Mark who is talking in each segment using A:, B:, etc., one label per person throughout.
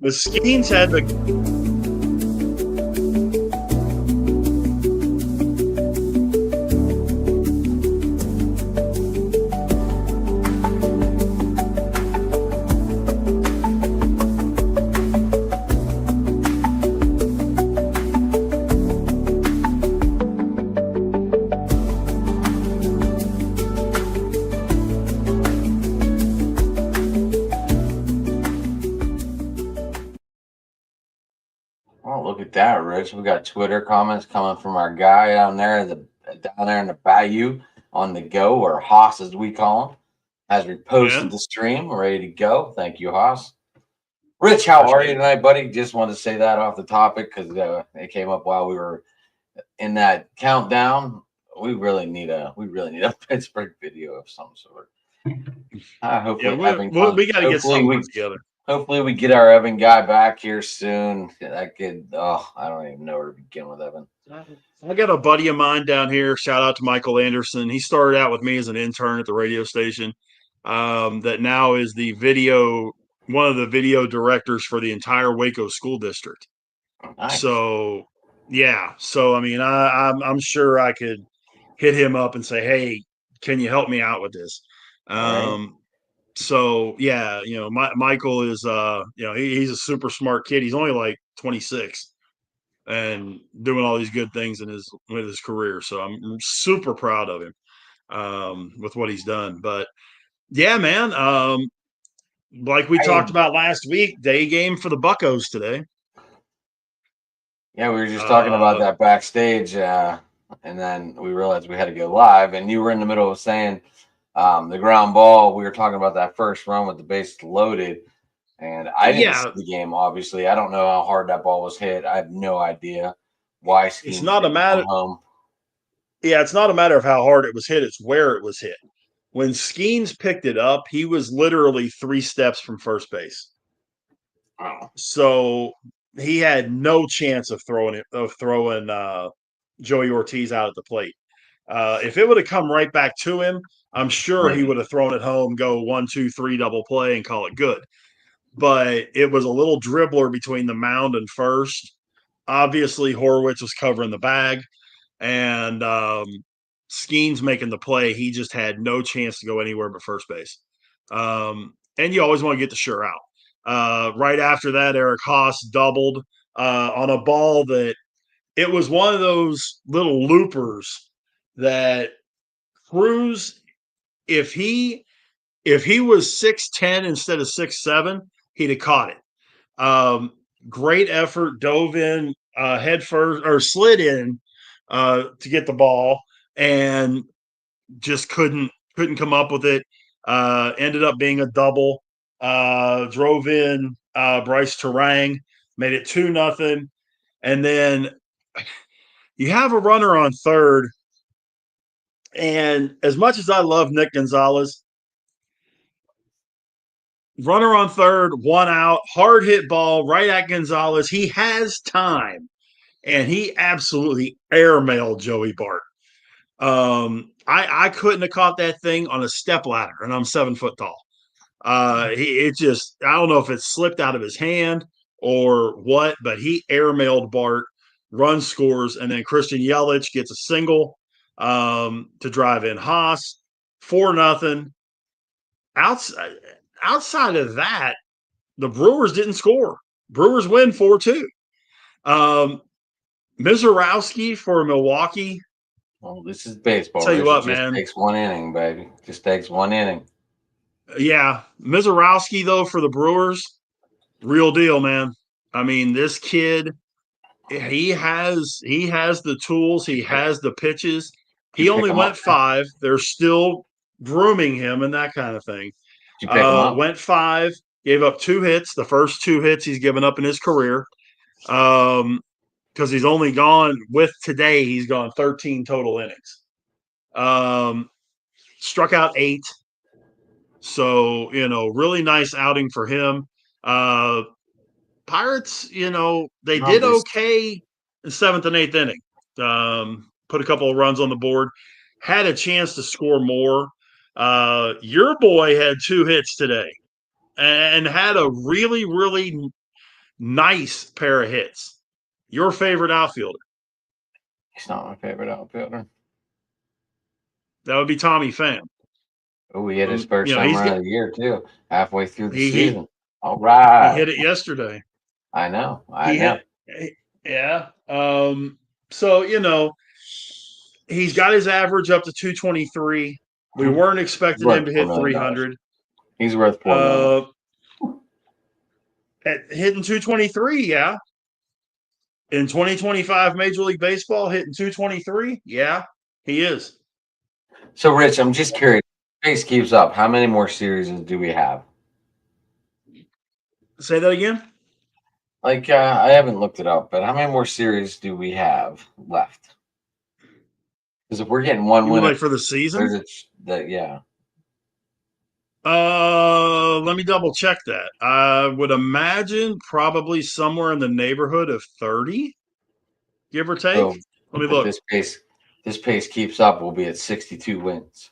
A: the Skeens had the
B: Oh, look at that, Rich. We got Twitter comments coming from our guy down there in the bayou on the go, or Haas as we call him. Has reposted
A: yeah,
B: the stream, ready to go. Thank you, Haas. Rich, how are you
A: appreciate it.
B: tonight, buddy? Just wanted to say that off the topic because it came up while we were in that countdown. We really need a Pittsburgh video of some sort.
A: Yeah,
B: Hopefully,
A: we
B: Evan
A: we,
B: comes.
A: we got to get
B: Hopefully,
A: something put
B: we
A: together.
B: hopefully we get our Evan guy back here soon. That kid. Oh, I don't even know where to begin with Evan.
A: I got a buddy of mine down here. Shout out to Michael Anderson. He started out with me as an intern at the radio station. That now is one of the video directors for the entire Waco school district.
B: Nice.
A: So yeah, so I mean, I'm sure I could hit him up and say, hey, can you help me out with this?
B: All right.
A: Um, so yeah, Michael is he's a super smart kid. He's only like 26 and doing all these good things with his career. So I'm super proud of him with what he's done. But yeah, man, like we talked
B: Hey,
A: about last week, day game for the Buccos today.
B: yeah, we were just talking about
A: Uh,
B: that backstage, and then we realized we had to go live, and you were in the middle of saying the ground ball. We were talking about that first run with the bases loaded, and I didn't see
A: yeah,
B: the game. Obviously, I don't know how hard that ball was hit. I have no idea why
A: it's
B: Skeens
A: not a
B: didn't come
A: matter.
B: home.
A: Yeah, it's not a matter of how hard it was hit; it's where it was hit. When Skeens picked it up, he was literally 3 steps from first base.
B: Oh,
A: So he had no chance of throwing Joey Ortiz out at the plate. If it would have come right back to him, I'm sure he
B: right.
A: would have thrown it home, go 1, 2, 3 double play and call it good. But it was a little dribbler between the mound and first. Obviously, Horowitz was covering the bag, and Skeens making the play. He just had no chance to go anywhere but first base. And you always want to get the sure out. Right after that, Eric Haas doubled on a ball that it was one of those little loopers that Cruz, if he was 6'10" instead of 6'7", he'd have caught it. Great effort, dove in head first or slid in to get the ball and just couldn't come up with it. Ended up being a double. Drove in Bryce Terang, made it 2-0, and then you have a runner on third. And as much as I love Nick Gonzalez, runner on third, 1 out, hard hit ball right at Gonzalez. He has time, and he absolutely airmailed Joey Bart. I couldn't have caught that thing on a step ladder, and I'm 7 foot tall. It just, I don't know if it slipped out of his hand or what, but he airmailed Bart, run scores, and then Christian Yelich gets a single to drive in Haas, 4-0. Outside of that, the Brewers didn't score. Brewers win 4-2. Um, Mizorowski for Milwaukee.
B: Well, this is baseball,
A: Tell you
B: Rich. It
A: what,
B: just
A: man.
B: takes one inning, baby. Just takes one inning.
A: Yeah, Mizorowski though for the Brewers, real deal, man. I mean, this kid, he has the tools, he has the pitches.
B: Did
A: He
B: you pick
A: only
B: him up?
A: went 5. They're still grooming him and that kind of thing.
B: Did you pick him up?
A: Went 5, gave up 2 hits. The first 2 hits he's given up in his career. Because he's only gone with today, he's gone 13 total innings. Struck out 8. So, really nice outing for him. Pirates, they
B: No,
A: did
B: this.
A: okay in 7th and 8th inning. Put a couple of runs on the board, had a chance to score more. Your boy had 2 hits today and had a really, really Nice pair of hits. Your favorite outfielder?
B: He's not my favorite outfielder.
A: That would be Tommy Pham.
B: Oh, he hit his first home
A: He's
B: run
A: got
B: of the year too, halfway through the
A: he
B: season. All
A: he
B: right.
A: hit it yesterday.
B: I know.
A: He hit, yeah. So he's got his average up to 223. We weren't expecting him
B: Worth
A: to
B: $4
A: hit
B: million.
A: 300.
B: He's worth $4 million.
A: At hitting 223, yeah. In 2025 Major League Baseball, hitting 223, yeah, he is.
B: So, Rich, I'm just curious. Pace keeps up. How many more series do we have?
A: Say that again.
B: Like, I haven't looked it up, but how many more series do we have left? Because if we're getting one
A: You would
B: win,
A: like for the season?
B: yeah.
A: Let me double check that. I would imagine probably somewhere in the neighborhood of 30, give or take.
B: So,
A: Let me
B: if
A: look.
B: this pace keeps up, we'll be at 62 wins.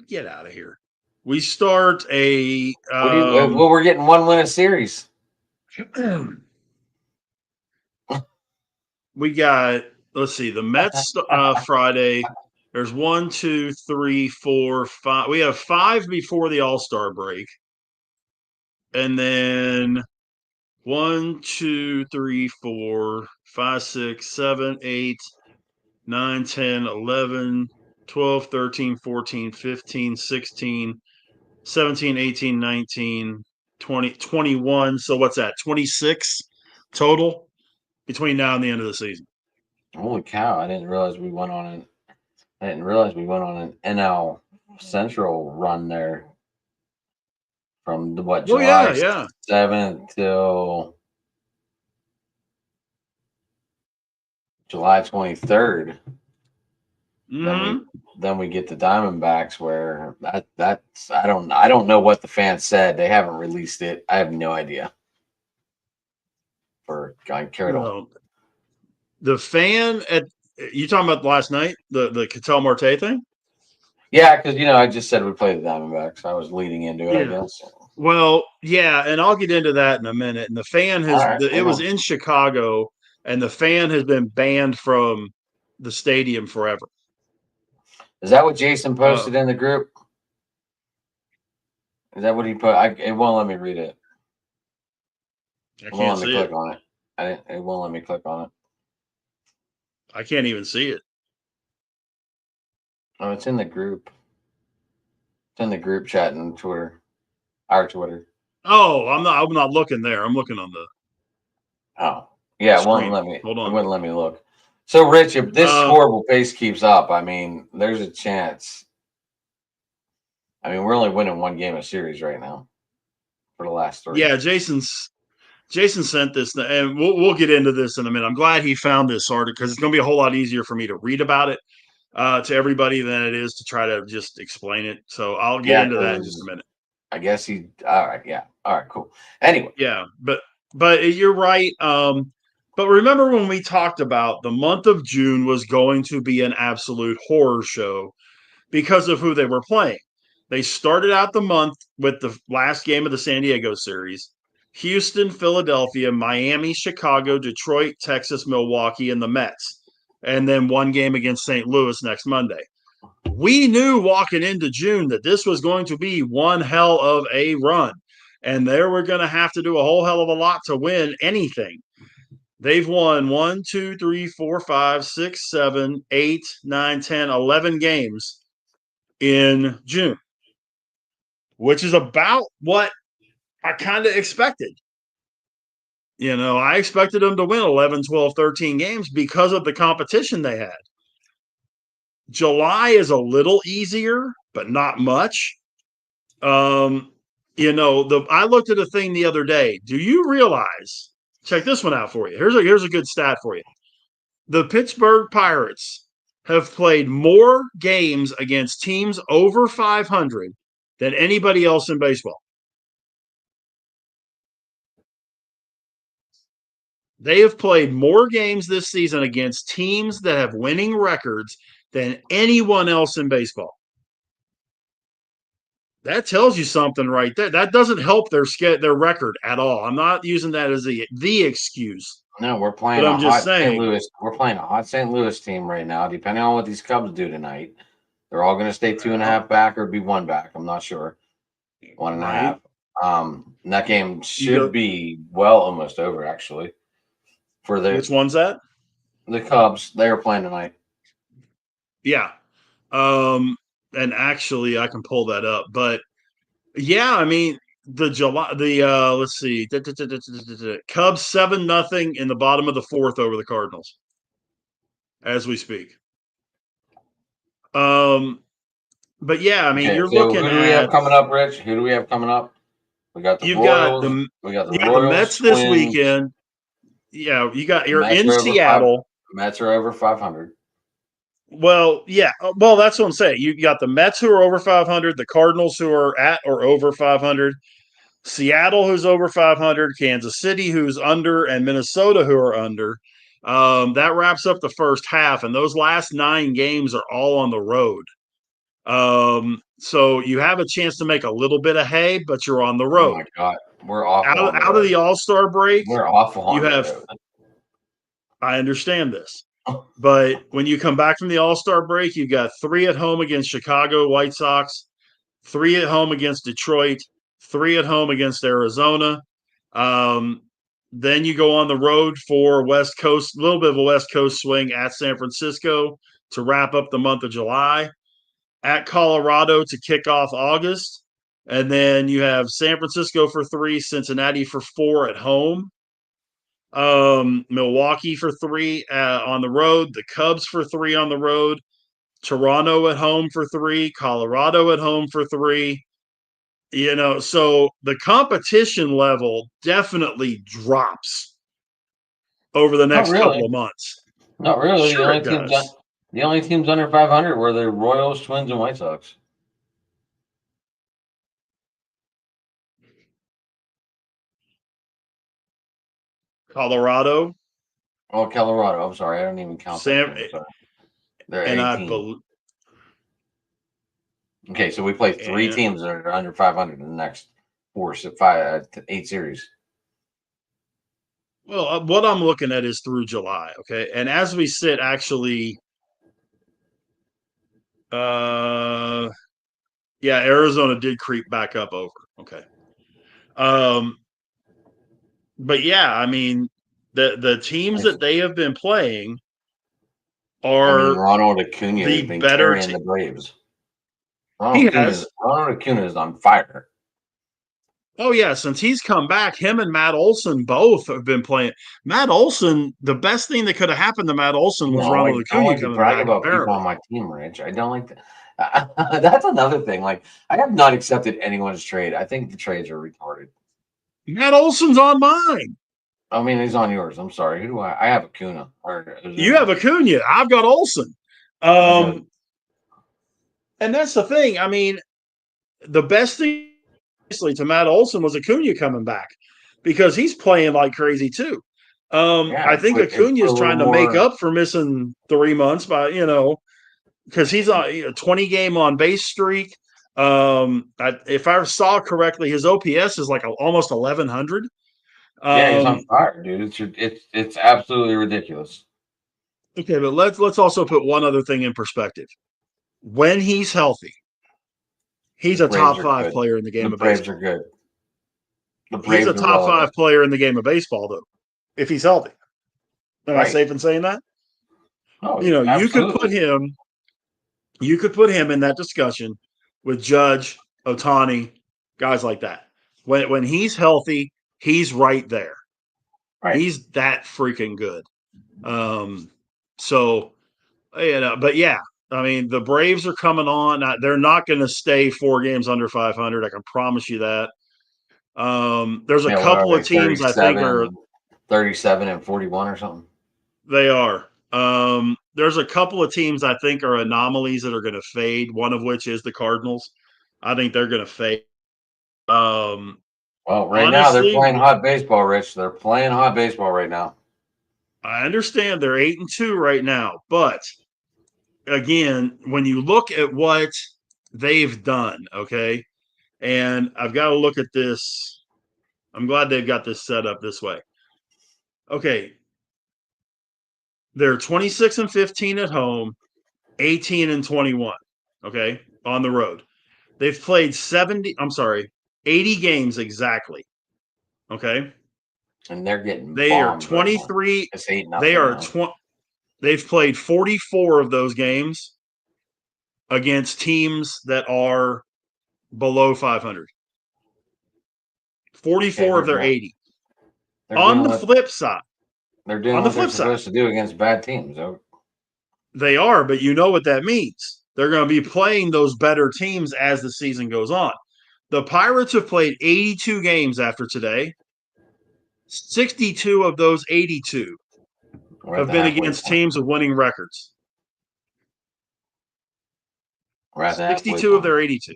A: Get out of here. We start a.
B: Well, we're getting one win a series.
A: We got. Let's see. The Mets Friday. There's 1, 2, 3, 4, 5. We have 5 before the All-Star break, and then 1, 2, 3, 4, 5, 6, 7, 8, 9, 10, 11, 12, 13, 14, 15, 16, 17, 18, 19, 20, 21. So what's that? 26 total between now and the end of the season.
B: Holy cow! I didn't realize we went on an NL Central run there from July
A: Yeah.
B: 7th till July 23rd.
A: Mm-hmm.
B: Then we get the Diamondbacks, where that's I don't know what the fans said. They haven't released it. I have no idea. I care at all.
A: Well, the fan at you talking about last night, the Ketel Marte thing?
B: Yeah, because I just said we played the Diamondbacks. I was leading into it, I
A: Yeah.
B: guess.
A: Well, yeah, and I'll get into that in a minute. And the fan
B: All right,
A: it was in Chicago, and the fan has been banned from the stadium forever.
B: Is that what Jason posted in the group? Is that what he put? It won't let me read it.
A: I can't see it.
B: Click on it. It won't let me click on it.
A: I can't even see it.
B: Oh, it's in the group. It's in the group chat and Twitter. Our Twitter.
A: Oh, I'm not looking there. I'm looking on the.
B: Oh, yeah. It
A: won't
B: let me.
A: Hold on.
B: It wouldn't let me look. So, Rich, if this horrible pace keeps up, I mean, there's a chance. I mean, we're only winning one game a series right now for the last 3.
A: Yeah, Jason sent this, and we'll get into this in a minute. I'm glad he found this article because it's going to be a whole lot easier for me to read about it to everybody than it is to try to just explain it. So I'll get into that in just a minute.
B: I guess all right. Yeah. All right, cool. Anyway.
A: Yeah, but you're right. But remember when we talked about the month of June was going to be an absolute horror show because of who they were playing. They started out the month with the last game of the San Diego series. Houston, Philadelphia, Miami, Chicago, Detroit, Texas, Milwaukee, and the Mets. And then one game against St. Louis next Monday. We knew walking into June that this was going to be one hell of a run. And they were going to have to do a whole hell of a lot to win anything. They've won 1, 2, 3, 4, 5, 6, 7, 8, 9, 10, 11 games in June, which is about what I kind of expected. I expected them to win 11, 12, 13 games because of the competition they had. July is a little easier, but not much. I looked at a thing the other day. Do you realize? Check this one out for you. Here's a good stat for you. The Pittsburgh Pirates have played more games against teams over 500 than anybody else in baseball. They have played more games this season against teams that have winning records than anyone else in baseball. That tells you something right there. That doesn't help their record at all. I'm not using that as the excuse,
B: No, we're
A: but
B: playing a
A: I'm just
B: hot St.
A: saying.
B: Louis. We're playing a hot St. Louis team right now. Depending on what these Cubs do tonight, they're all going to stay 2.5 back or be one back. I'm not sure. 1.5.
A: Right.
B: And that game
A: You
B: should
A: go.
B: be well almost over actually for
A: Which one's that?
B: the Cubs. They are playing tonight.
A: Yeah. And actually, I can pull that up, but yeah, I mean let's see, Cubs 7-0 in the bottom of the fourth over the Cardinals as we speak. But yeah, I mean,
B: Okay,
A: you're
B: so
A: looking
B: who do we have
A: at
B: coming up, Rich? Who do we have coming up? We got the
A: you've got
B: Royals.
A: the
B: We got the
A: you got the
B: Royals,
A: Mets this
B: Twins.
A: weekend. Yeah, you're
B: Mets
A: in
B: are over five.
A: Seattle.
B: Mets are over 500.
A: Well, yeah. Well, that's what I'm saying. You got the Mets who are over 500, the Cardinals who are at or over 500, Seattle who's over 500, Kansas City who's under, and Minnesota who are under. That wraps up the first half, and those last 9 games are all on the road. So you have a chance to make a little bit of hay, but you're on the
B: Oh
A: road.
B: my God, we're awful on the
A: Out of
B: road.
A: the All-Star break,
B: We're awful
A: you
B: on the
A: have.
B: road.
A: I understand this. But when you come back from the All-Star break, you've got 3 at home against Chicago White Sox, 3 at home against Detroit, 3 at home against Arizona. Then you go on the road for West Coast, a little bit of a West Coast swing at San Francisco to wrap up the month of July, at Colorado to kick off August. And then you have San Francisco for 3, Cincinnati for 4 at home. Milwaukee for 3 on the road, the Cubs for 3 on the road, Toronto at home for 3, Colorado at home for 3. So the competition level definitely drops over the
B: Not
A: next couple
B: really.
A: of months.
B: Not really.
A: Sure, it does.
B: The only teams under 500 were the Royals, Twins, and White Sox.
A: Colorado,
B: Oh, Colorado. I'm sorry, I don't even count that
A: Sam,
B: team. I'm sorry. They're
A: and I
B: 18.
A: believe,
B: Okay, so we play 3
A: and
B: teams that are under 500 in the next 8 series.
A: well, what I'm looking at is through July, okay, and as we sit, actually, uh, yeah, Arizona did creep back up over, okay, um, but yeah, I mean, the teams that they have been playing
B: I mean,
A: are
B: Ronald Acuna has
A: the
B: been
A: better
B: carrying
A: team.
B: the Braves.
A: He has.
B: Ronald Acuna is on fire.
A: Oh yeah, since he's come back, him and Matt Olson both have been playing. Matt Olson, the best thing that could have happened to Matt Olson was Ronald
B: I don't
A: Acuna
B: like to
A: coming
B: brag
A: back.
B: about people
A: Apparently,
B: on my team, Rich. I don't like that. That's another thing. Like, I have not accepted anyone's trade. I think the trades are retarded.
A: Matt Olson's on mine.
B: I mean, he's on yours. I'm sorry. Who do I? I have Acuna or
A: You have
B: Azuna.
A: Acuna. I've got Olson.
B: I got.
A: And that's the thing. I mean, the best thing to Matt Olson was Acuna coming back because he's playing like crazy too.
B: Yeah,
A: I think
B: it's
A: Acuna
B: put a
A: is
B: little
A: trying to make
B: more.
A: up for missing 3 months by because he's on a 20 game on base streak. If I saw correctly, his OPS is like almost 1100.
B: Yeah, he's on
A: Um,
B: fire, dude. It's absolutely ridiculous.
A: okay, but let's also put one other thing in perspective. When he's healthy,
B: The
A: he's a
B: Braves
A: top
B: are
A: 5
B: good.
A: player in the
B: The
A: game of
B: Braves are
A: baseball.
B: good. The
A: He's a
B: Braves are
A: top
B: relevant.
A: 5 player in the game of baseball, though, if he's healthy. Am I
B: Right.
A: safe in saying that?
B: Oh,
A: You could put
B: absolutely.
A: him. You could put him in that discussion with Judge, Otani, guys like that. When he's healthy, he's right there.
B: Right.
A: He's that freaking good. Um, so but yeah, I mean the Braves are coming on. They're not going to stay 4 games under 500. I can promise you that. There's a
B: Yeah, what are
A: couple
B: they?
A: of teams I think
B: 37 and 41 or something.
A: they are. There's a couple of teams I think are anomalies that are going to fade. One of which is the Cardinals. I think they're going to fade. Um,
B: Well, right now they're
A: Honestly,
B: playing hot baseball, Rich. They're playing hot baseball right now.
A: I understand they're 8-2 right now, but again, when you look at what they've done, okay, And I've got to look at this. I'm glad they've got this set up this way. Okay. They're 26-15 at home, 18-21. Okay. On the road. They've played 80 games exactly. Okay.
B: And they're getting
A: They are
B: bombed right now.
A: 23.
B: It's 8
A: They
B: nothing
A: are
B: now.
A: They've played 44 of those games against teams that are below 500. 44 of their 80.
B: They're
A: On
B: doing
A: the
B: what
A: flip side,
B: they're doing
A: on the
B: what they're
A: flip side,
B: supposed to do against bad teams.
A: they are, but you know what that means. They're going to be playing those better teams as the season goes on. The Pirates have played 82 games after today. 62 of those 82
B: We're at
A: have
B: the
A: been
B: halfway
A: against
B: point.
A: teams with winning records.
B: We're at the halfway
A: 62 of
B: point.
A: their 82.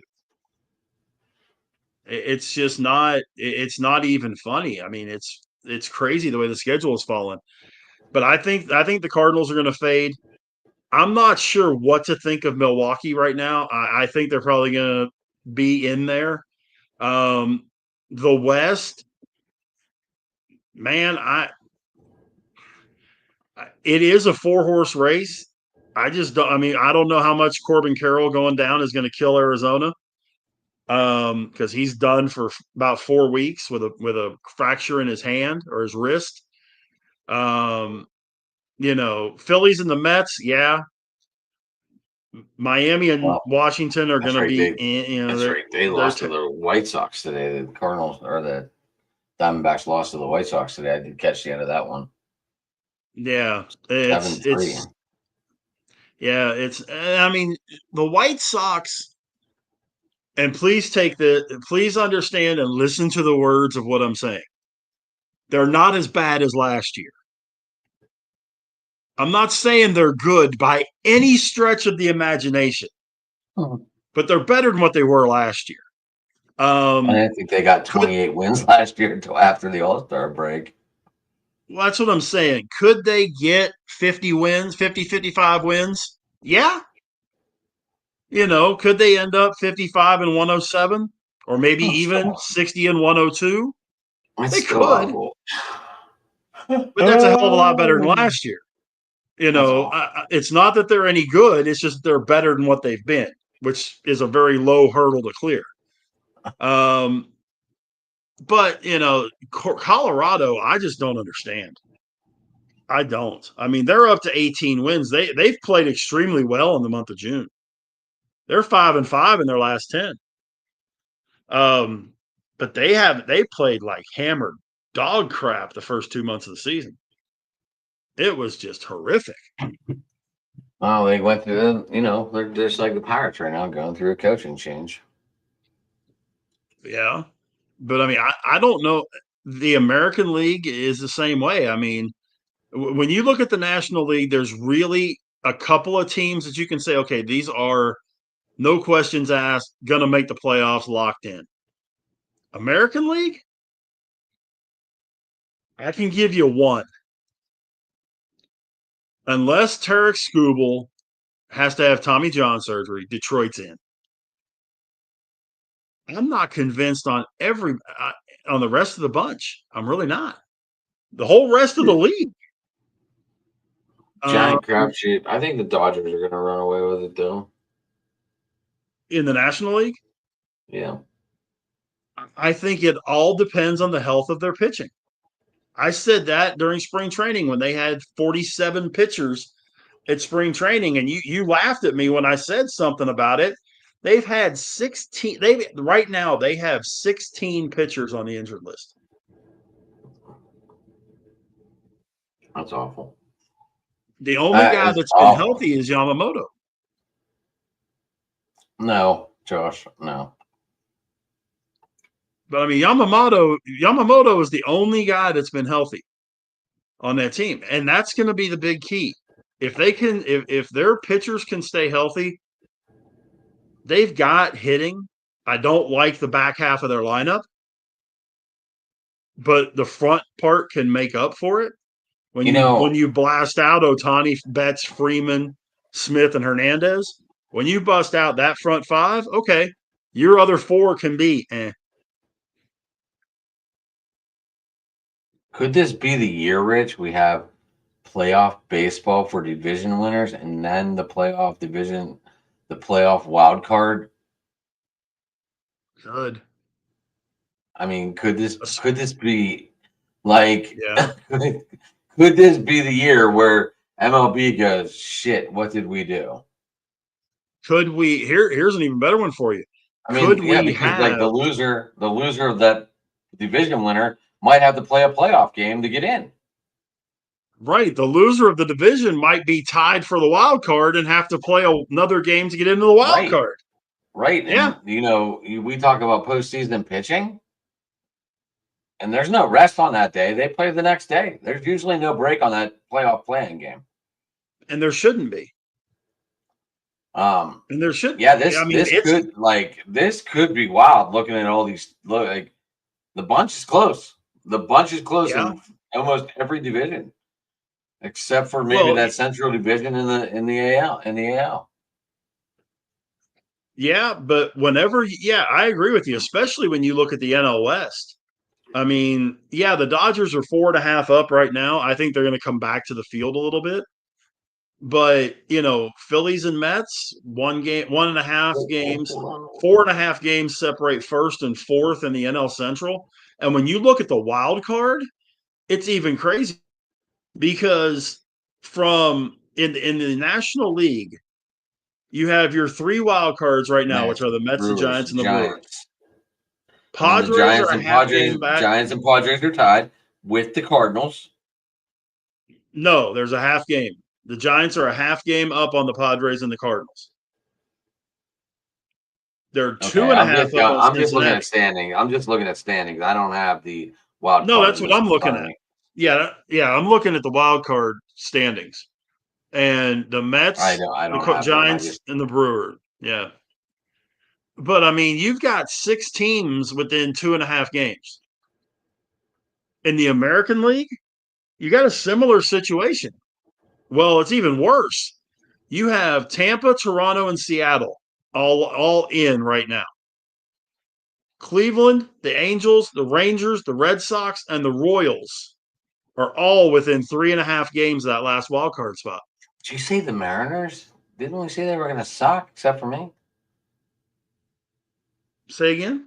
A: It's just not. It's not even funny. I mean, it's crazy the way the schedule is falling. But I think the Cardinals are going to fade. I'm not sure what to think of Milwaukee right now. I think they're probably going to be in there. Um, the West, man, it is a 4-horse race. I just don't. I mean, I don't know how much Corbin Carroll going down is going to kill Arizona. Because he's done for about 4 weeks with a fracture in his hand or his wrist. Phillies and the Mets, yeah. Miami and
B: Well,
A: Washington are going
B: that's
A: to
B: right.
A: be,
B: That's right. They
A: they're
B: lost to the White Sox today. The Cardinals or the Diamondbacks lost to the White Sox today. I did catch the end of that one.
A: yeah,
B: 7-3.
A: it's. I mean, the White Sox. And please understand and listen to the words of what I'm saying. They're not as bad as last year. I'm not saying they're good by any stretch of the imagination, but they're better than what they were last year.
B: I think they got
A: Could
B: 28 wins last year until after the All-Star break.
A: Well, that's what I'm saying. Could they get 50 wins, 50, 55 wins? Yeah. Could they end up 55-107 or maybe even 60-102?
B: It's
A: They
B: still
A: could,
B: awful.
A: but that's a hell of a lot better than last year.
B: That's awful.
A: It's not that they're any good. It's just they're better than what they've been, which is a very low hurdle to clear. But Colorado, I just don't understand. I don't. I mean, they're up to 18 wins. They've played extremely well in the month of June. They're 5-5 in their last 10. But they played like hammered dog crap the first 2 months of the season. It was just horrific.
B: Well, they went through. They're just like the Pirates right now, going through a coaching change.
A: Yeah, but I mean, I don't know. The American League is the same way. I mean, when you look at the National League, there's really a couple of teams that you can say, okay, these are no questions asked, going to make the playoffs, locked in. American League, I can give you one. Unless Tarek Skubal has to have Tommy John surgery, Detroit's in. I'm not convinced on the rest of the bunch. I'm really not. The whole rest of the league.
B: Giant crapshoot. I think the Dodgers are going to run away with it, though.
A: In the National League?
B: Yeah.
A: I think it all depends on the health of their pitching. I said that during spring training when they had 47 pitchers at spring training, and you laughed at me when I said something about it. They've had 16. Right now they have 16 pitchers on the injured list.
B: That's awful.
A: The only guy that's been healthy is Yamamoto.
B: No, Josh, no.
A: But I mean, Yamamoto is the only guy that's been healthy on that team, and that's going to be the big key. If they can, if their pitchers can stay healthy, they've got hitting. I don't like the back half of their lineup, but the front part can make up for it. When you blast out Ohtani, Betts, Freeman, Smith, and Hernandez, when you bust out that front five, okay, Your other four can be
B: Could this be the year, Rich? We have playoff baseball for division winners, and then the playoff wild card.
A: Good.
B: I mean, could this be like
A: Yeah.
B: could this be the year where MLB goes, shit, what did we do?
A: Could we here's an even better one for you.
B: I mean,
A: Could
B: yeah,
A: we
B: because like the
A: have
B: loser of that division winner might have to play a playoff game to get in.
A: right, the loser of the division might be tied for the wild card and have to play another game to get into the wild
B: Right,
A: card.
B: right.
A: Yeah.
B: And we talk about postseason pitching, and there's no rest on that day. They play the next day. There's usually no break on that playoff playing game.
A: And there shouldn't be.
B: Um,
A: And there should
B: yeah,
A: I mean
B: this could be wild. Looking at all these, like the bunch is close. The bunch is close
A: yeah.
B: in almost every division, except for maybe
A: Well,
B: that Central Division in the AL.
A: yeah, but whenever yeah, I agree with you, especially when you look at the NL West. I mean, yeah, the Dodgers are 4.5 up right now. I think they're going to come back to the field a little bit. But, Phillies and Mets, 1 game, 1.5 games, 4.5 games separate first and fourth in the NL Central. And when you look at the wild card, it's even crazy because from in the National League, you have your three wild cards right now, which
B: Mets,
A: are the Mets, the
B: Brewers,
A: Giants, and the Brewers.
B: Giants, and then the
A: Padres are a half game back.
B: Giants and Padres are tied with the Cardinals.
A: No, there's a half game. The Giants are a half game up on the Padres and the Cardinals. They're two
B: Okay,
A: and a half up on
B: I'm just looking
A: Cincinnati.
B: at standing. I'm just looking at standings. I don't have the wild
A: No,
B: card
A: that's what
B: list
A: I'm
B: in
A: looking
B: front of
A: at.
B: me.
A: Yeah, yeah, I'm looking at the wild card standings, and the Mets,
B: I
A: the
B: don't have them. I
A: Giants,
B: just
A: and the Brewers. Yeah, but I mean, you've got 6 teams within 2.5 games. In the American League, you got a similar situation. Well, it's even worse. You have Tampa, Toronto, and Seattle all in right now. Cleveland, the Angels, the Rangers, the Red Sox, and the Royals are all within 3.5 games of that last wild card spot.
B: did you say the Mariners? Didn't we say they were going to suck except for me?
A: Say again?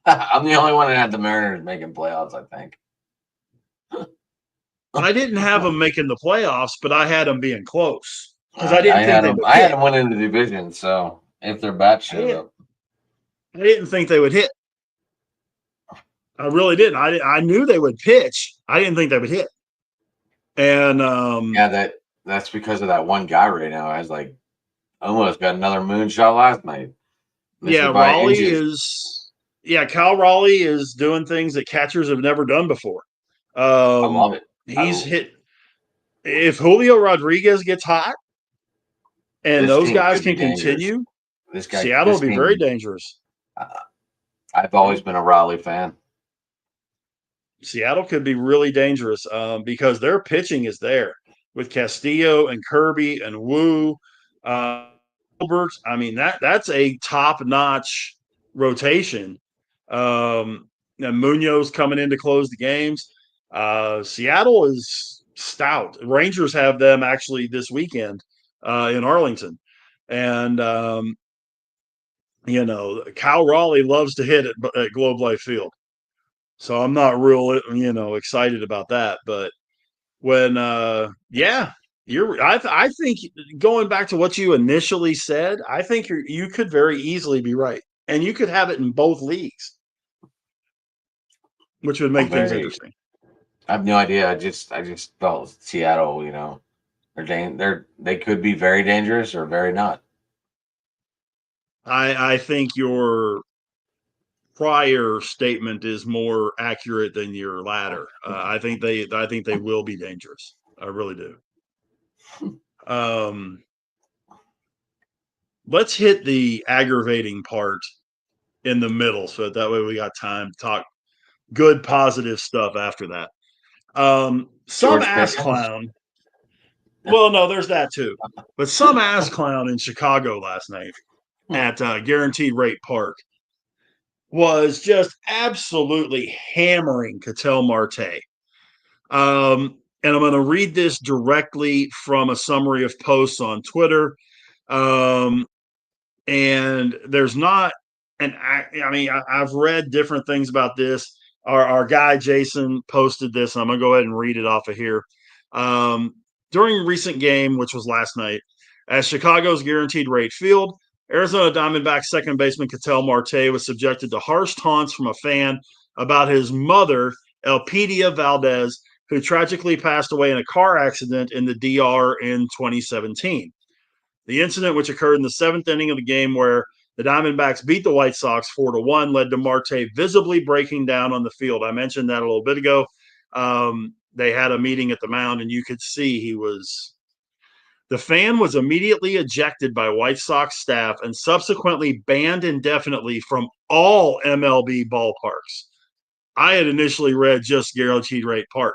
B: I'm the only one that had the Mariners making playoffs, I think.
A: I didn't have them making the playoffs, but I had them being close because I didn't think they would
B: I had
A: hit.
B: them winning the division, so if their bat
A: I
B: showed
A: didn't.
B: up.
A: I didn't think they would hit. I really didn't. I knew they would pitch. I didn't think they would hit. And
B: Yeah, that's because of that one guy right now. Has like almost got another moonshot last night.
A: yeah,
B: Missed by inches.
A: Kyle Raleigh is doing things that catchers have never done before.
B: I love it.
A: He's hit. If Julio Rodriguez gets hot and
B: This
A: those
B: team
A: guys
B: could be
A: can
B: dangerous.
A: continue,
B: This guy,
A: Seattle will
B: this
A: be very
B: team.
A: dangerous.
B: I've always been a Raleigh fan.
A: Seattle could be really dangerous because their pitching is there with Castillo and Kirby and Wu, Gilbert. I mean that's a top-notch rotation. And Munoz coming in to close the games. Seattle is stout. Rangers have them actually this weekend in Arlington, and Kyle Raleigh loves to hit at Globe Life Field. So I'm not real, excited about that. But when, I think going back to what you initially said, I think you could very easily be right, and you could have it in both leagues, which would make things interesting.
B: I have no idea. I just felt Seattle. They could be very dangerous or very not.
A: I think your prior statement is more accurate than your latter. I think they will be dangerous. I really do. Let's hit the aggravating part in the middle, so that way we got time to talk good, positive stuff after that. Some
B: George
A: ass
B: Pickens.
A: clown. Well, no, there's that too. But some ass clown in Chicago last night at Guaranteed Rate Park was just absolutely hammering Ketel Marte. And I'm going to read this directly from a summary of posts on Twitter. And there's not I've read different things about this. Our guy Jason posted this, and I'm gonna go ahead and read it off of here. During a recent game, which was last night, at Chicago's Guaranteed Rate Field, Arizona Diamondbacks second baseman Ketel Marte was subjected to harsh taunts from a fan about his mother, Elpidia Valdez, who tragically passed away in a car accident in the DR in 2017. The incident, which occurred in the seventh inning of the game where the Diamondbacks beat the White Sox 4-1, led to Marte visibly breaking down on the field. I mentioned that a little bit ago. They had a meeting at the mound, and you could see he was. The fan was immediately ejected by White Sox staff and subsequently banned indefinitely from all MLB ballparks. I had initially read just Guaranteed Rate Park.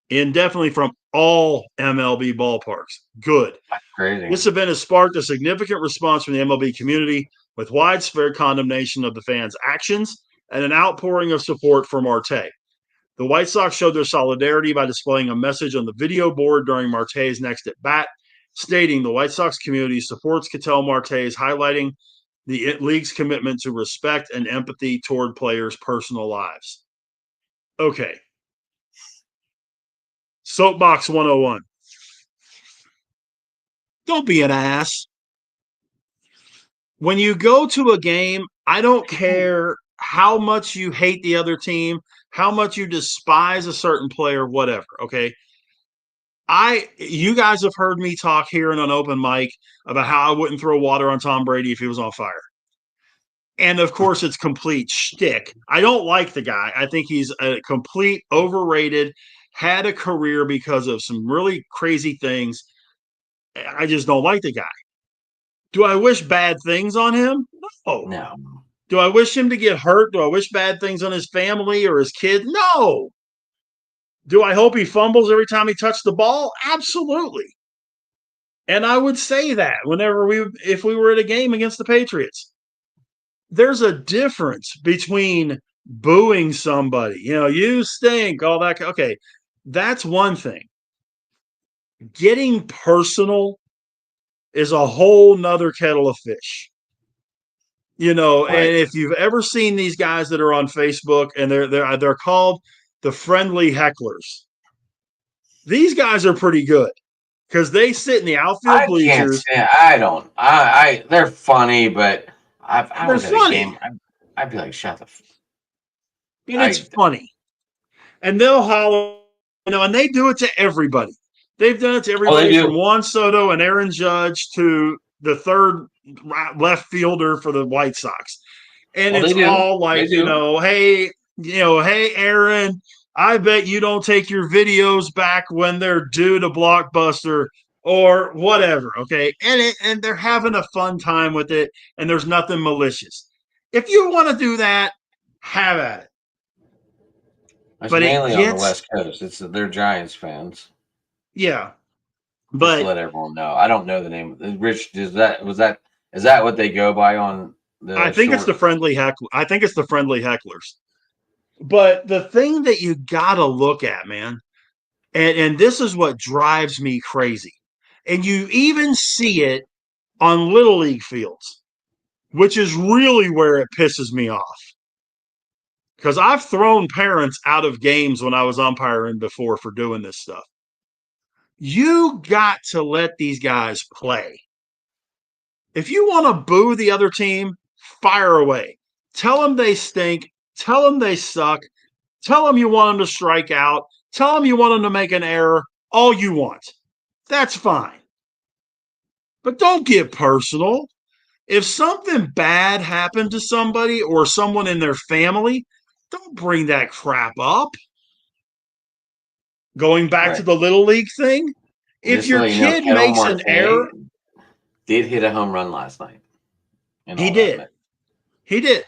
A: Indefinitely from all MLB ballparks. Good.
B: That's crazy.
A: This event has sparked a significant response from the MLB community with widespread condemnation of the fans' actions and an outpouring of support for Marte. The White Sox showed their solidarity by displaying a message on the video board during Marte's next at bat, stating the White Sox community supports Ketel Marte's, highlighting the league's commitment to respect and empathy toward players' personal lives. Okay. Soapbox 101. Don't be an ass. When you go to a game, I don't care how much you hate the other team, how much you despise a certain player, whatever, okay? You guys have heard me talk here in an open mic about how I wouldn't throw water on Tom Brady if he was on fire. And of course, it's complete shtick. I don't like the guy. I think he's a complete overrated, had a career because of some really crazy things. I just don't like the guy. Do I wish bad things on him?
B: No.
A: Do I wish him to get hurt? Do I wish bad things on his family or his kid? No. Do I hope he fumbles every time he touched the ball? Absolutely. And I would say that if we were at a game against the Patriots. There's a difference between booing somebody, you stink, all that. Okay, that's one thing. Getting personal is a whole nother kettle of fish. Right. And if you've ever seen these guys that are on Facebook and they're called the friendly hecklers, these guys are pretty good because they sit in the outfield bleachers.
B: They're funny, but I was at a game. I'd be like, shut the.
A: And it's funny, and they'll holler, and they do it to everybody. They've done it to everybody from Juan Soto and Aaron Judge to the third left fielder for the White Sox. And it's all like, hey, Aaron, I bet you don't take your videos back when they're due to Blockbuster or whatever, okay? And they're having a fun time with it, and there's nothing malicious. If you want to do that, have at it.
B: It's mainly on the West Coast. They're Giants fans.
A: Yeah.
B: But just let everyone know. I don't know the name. Rich, is that what they go by on the
A: I think it's the friendly heckler. I think it's the friendly hecklers. But the thing that you gotta look at, man, and this is what drives me crazy. And you even see it on Little League fields, which is really where it pisses me off. Because I've thrown parents out of games when I was umpiring before for doing this stuff. You got to let these guys play. If you want to boo the other team, fire away. Tell them they stink. Tell them they suck. Tell them you want them to strike out. Tell them you want them to make an error. All you want. That's fine. But don't get personal. If something bad happened to somebody or someone in their family, don't bring that crap up. Going back to the Little League thing, if your kid makes an error.
B: Did hit a home run last night.
A: He did. He did.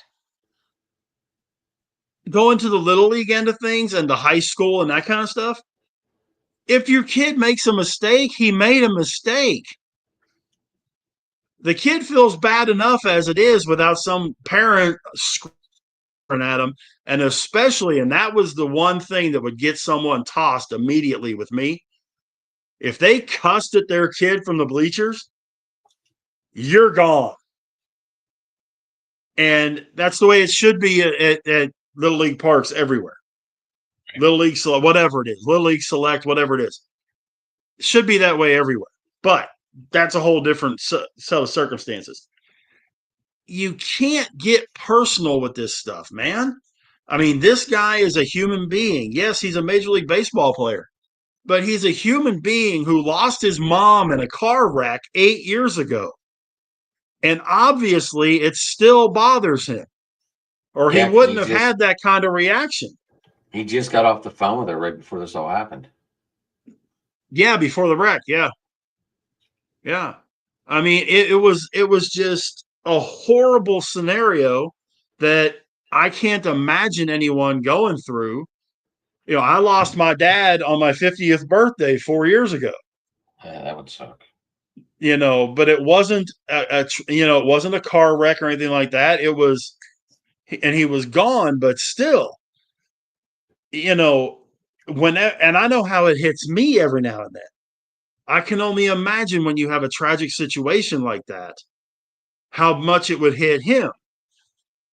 A: Going to the Little League end of things and the high school and that kind of stuff, if your kid makes a mistake, he made a mistake. The kid feels bad enough as it is without some parent screaming at him. And especially, and that was the one thing that would get someone tossed immediately with me. If they cussed at their kid from the bleachers, you're gone. And that's the way it should be at Little League parks everywhere. Little League Select, whatever it is, Little League Select, whatever it is. It should be that way everywhere. But that's a whole different set of circumstances. You can't get personal with this stuff, man. I mean, this guy is a human being. Yes, he's a Major League Baseball player, but he's a human being who lost his mom in a car wreck 8 years ago. And obviously, it still bothers him, or he
B: Yeah, 'cause
A: wouldn't have had that kind of reaction.
B: he just got off the phone with her right before this all happened.
A: Yeah, before the wreck. Yeah. Yeah. I mean, it was just a horrible scenario that I can't imagine anyone going through. You know, I lost my dad on my 50th birthday 4 years ago.
B: Yeah, that would suck.
A: You know, but it wasn't it wasn't a car wreck or anything like that. It was, and he was gone, but still, you know, and I know how it hits me every now and then. I can only imagine when you have a tragic situation like that, how much it would hit him.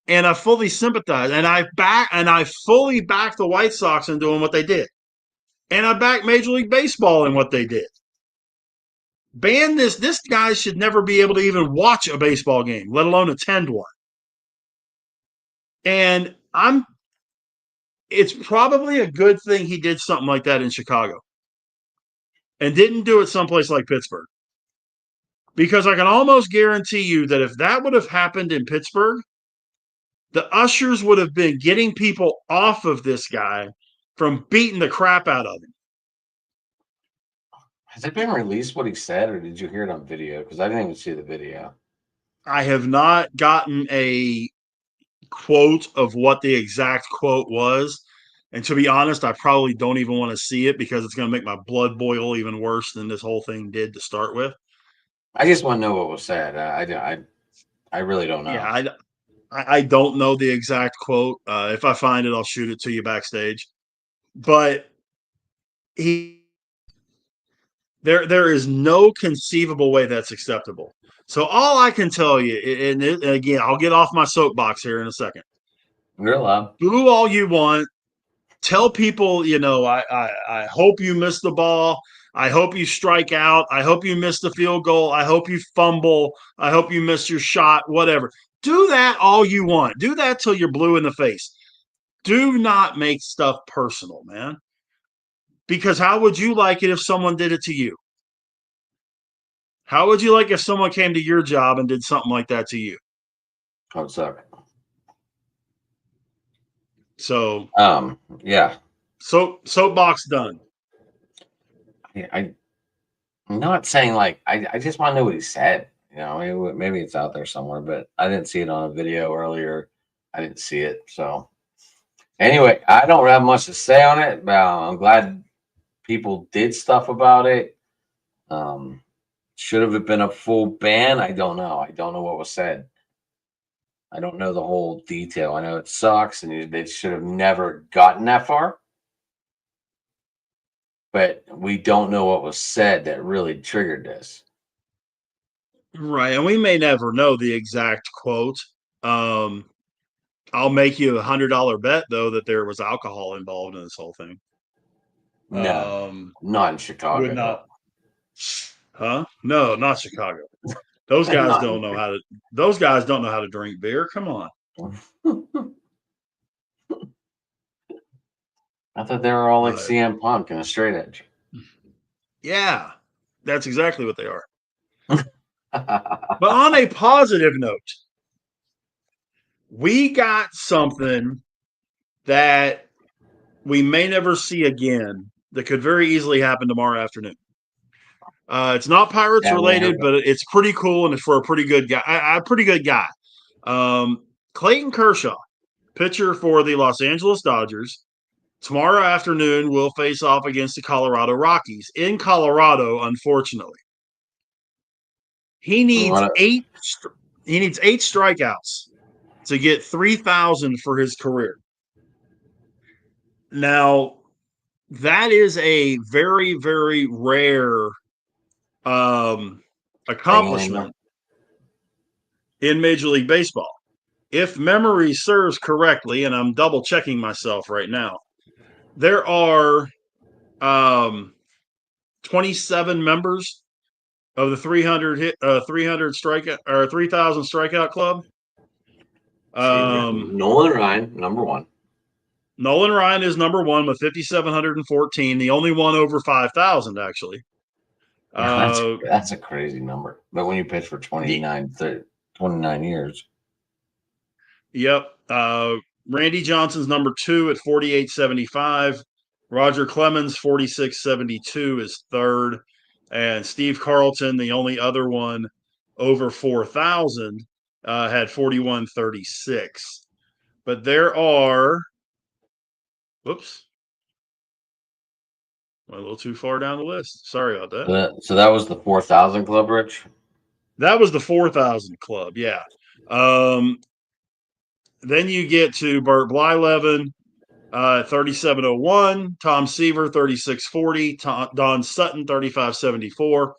A: And I fully sympathize, and I fully back the White Sox in doing what they did, and I back Major League Baseball in what they did. Ban this. This guy should never be able to even watch a baseball game, let alone attend one. And it's probably a good thing he did something like that in Chicago and didn't do it someplace like Pittsburgh. Because I can almost guarantee you that if that would have happened in Pittsburgh, the ushers would have been getting people off of this guy from beating the crap out of him.
B: Has it been released what he said, or did you hear it on video? Because I didn't even see the video.
A: I have not gotten a quote of what the exact quote was. And to be honest, I probably don't even want to see it because it's going to make my blood boil even worse than this whole thing did to start with.
B: I just want to know what was said. I really don't know.
A: Yeah, I don't know the exact quote. If I find it, I'll shoot it to you backstage. But there is no conceivable way that's acceptable. So all I can tell you, and again, I'll get off my soapbox here in a second.
B: You're allowed.
A: Boo all you want. Tell people, I hope you miss the ball. I hope you strike out. I hope you miss the field goal. I hope you fumble. I hope you miss your shot, whatever. Do that all you want. Do that till you're blue in the face. Do not make stuff personal, man. Because how would you like it if someone did it to you? How would you like if someone came to your job and did something like that to you?
B: That would suck.
A: So,
B: yeah.
A: Soapbox done.
B: I'm not saying like I just want to know what he said. You know, maybe it's out there somewhere, but I didn't see it on a video earlier. I didn't see it. So anyway, I don't have much to say on it, but I'm glad people did stuff about it. Should have it been a full ban? I don't know. I don't know what was said. I don't know the whole detail. I know it sucks, and they should have never gotten that far. But we don't know what was said that really triggered this.
A: Right, and we may never know the exact quote. I'll make you $100 bet though that there was alcohol involved in this whole thing.
B: No, not in Chicago.
A: Would not. Huh? No, not Chicago. Those guys don't know how to. Those guys don't know how to drink beer. Come on.
B: I thought they were all like CM Punk and a straight edge.
A: Yeah, that's exactly what they are. But on a positive note, we got something that we may never see again that could very easily happen tomorrow afternoon. It's not Pirates related, but it's pretty cool and it's for a pretty good guy. A pretty good guy. Clayton Kershaw, pitcher for the Los Angeles Dodgers, tomorrow afternoon will face off against the Colorado Rockies in Colorado, unfortunately. He needs
B: What?
A: eight. He needs 8 strikeouts to get 3,000 for his career. Now, that is a very, very rare
B: Thing
A: accomplishment in Major League Baseball. If memory serves correctly, and I'm double checking myself right now, there are 27 members of the 300 strikeout or 3,000 strikeout club.
B: See, Nolan Ryan, number one.
A: Nolan Ryan is number one with 5,714, the only one over 5,000 actually.
B: That's a crazy number. But when you pitch for 29 years.
A: Yep. Randy Johnson's number two at 4,875. Roger Clemens, 4,672 is third. And Steve Carlton, the only other one over 4,000, had 4,136. But there are, whoops, went a little too far down the list. Sorry about that.
B: So that was the 4,000 club, Rich?
A: That was the 4,000 club, yeah. Then you get to Burt Blyleven, 3,701, Tom Seaver, 3,640, Don Sutton, 3,574,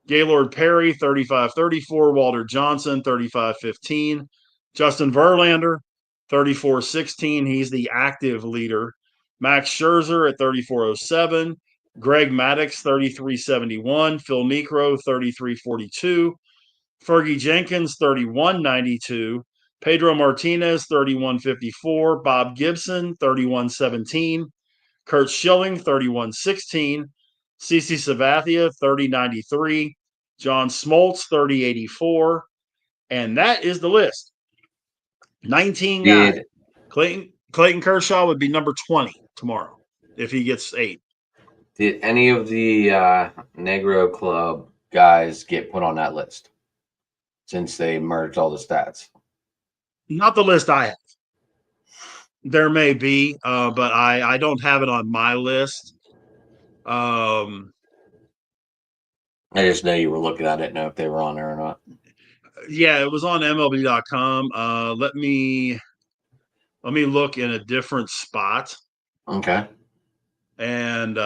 A: Gaylord Perry, 3,534, Walter Johnson, 3,515, Justin Verlander, 3,416. He's the active leader. Max Scherzer at 3,407, Greg Maddux, 3,371, Phil Niekro, 3,342, Fergie Jenkins, 3,192, Pedro Martinez, 3,154, Bob Gibson, 3,117, Kurt Schilling, 3,116, CC Sabathia, 3,093, John Smoltz, 3,084, and that is the list. 19 guys. Clayton Kershaw would be number 20 tomorrow if he gets 8.
B: Did any of the Negro Club guys get put on that list since they merged all the stats?
A: Not the list I have. There may be, but I don't have it on my list.
B: I just know you were looking at it, know if they were on there or not.
A: Yeah, it was on MLB.com. Let me look in a different spot.
B: Okay.
A: And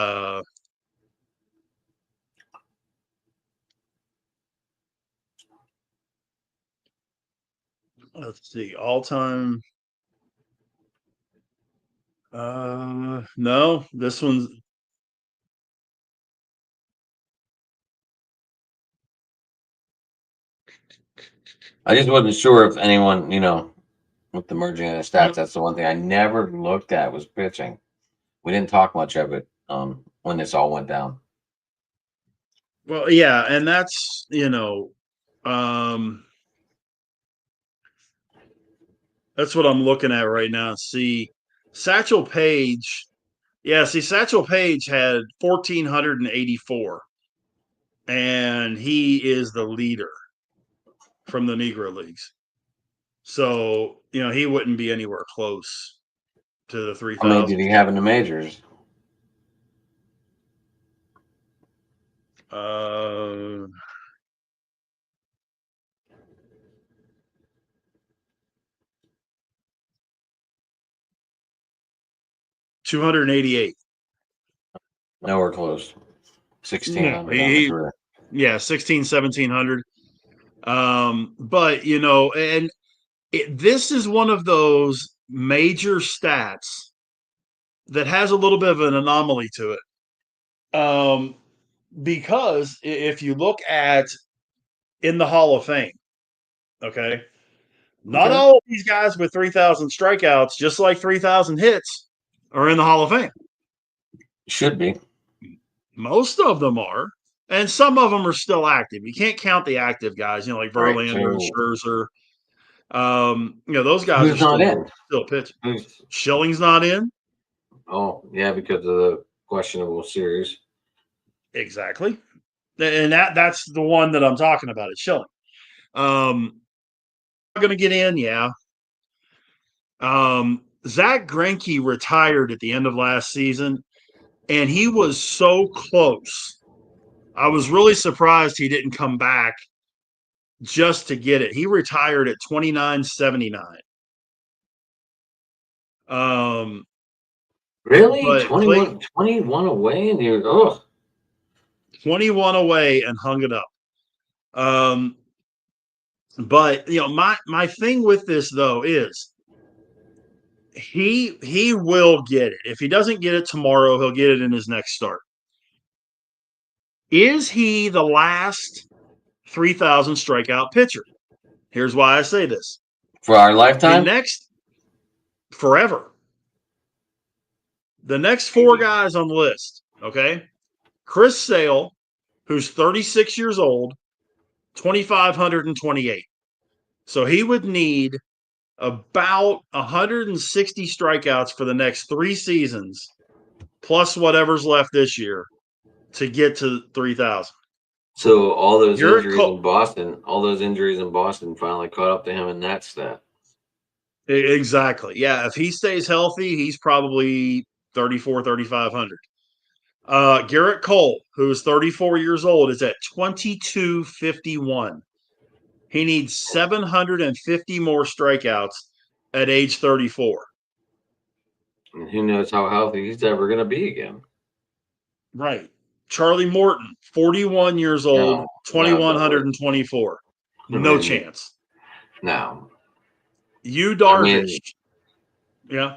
A: let's see, all time. No, this one's.
B: I just wasn't sure if anyone, with the merging of the stats, that's the one thing I never looked at was pitching. We didn't talk much of it when this all went down.
A: Well, yeah, and that's that's what I'm looking at right now. See, Satchel Paige. Yeah, see, Satchel Paige had 1,484, and he is the leader from the Negro Leagues. So, he wouldn't be anywhere close to the 3,000.
B: How many did he have in the majors?
A: 288.
B: Nowhere close. 1,600.
A: Yeah, 16, 1,700. But and this is one of those major stats that has a little bit of an anomaly to it. Because if you look at in the Hall of Fame, okay, not all of these guys with 3,000 strikeouts, just like 3,000 hits, are in the Hall of Fame.
B: Should be.
A: Most of them are. And some of them are still active. You can't count the active guys, like Verlander and Scherzer. Those guys are still pitching. Schilling's not in.
B: Oh, yeah, because of the questionable series.
A: Exactly. And that's the one that I'm talking about. It's Schilling. Going to get in, yeah. Zach Greinke retired at the end of last season, and he was so close. I was really surprised he didn't come back just to get it. He retired at 29.79. Um,
B: Really?
A: but Clay
B: 21 away? And you're, oh,
A: 21 away and hung it up. Um, but my thing with this though is he will get it. If he doesn't get it tomorrow, he'll get it in his next start. Is he the last 3,000 strikeout pitcher? Here's why I say this.
B: for our
A: The
B: lifetime?
A: next forever. The next four
B: Maybe.
A: guys on the list, okay? Chris Sale, who's 36 years old, 2,528. So he would need about 160 strikeouts for the next 3 seasons, plus whatever's left this year, to get to 3,000.
B: So
A: Garrett Cole,
B: All those injuries in Boston finally caught up to him in that stat.
A: exactly. Yeah, if he stays healthy, he's probably 34, 3,500. Garrett Cole, who is 34 years old, is at 2251. He needs 750 more strikeouts at age 34.
B: And who knows how healthy he's ever going to be again.
A: Right. Charlie Morton, 41 years old,
B: No, no.
A: 2,124.
B: I
A: No
B: mean,
A: chance.
B: no.
A: You
B: I mean,
A: Darvish. Yeah.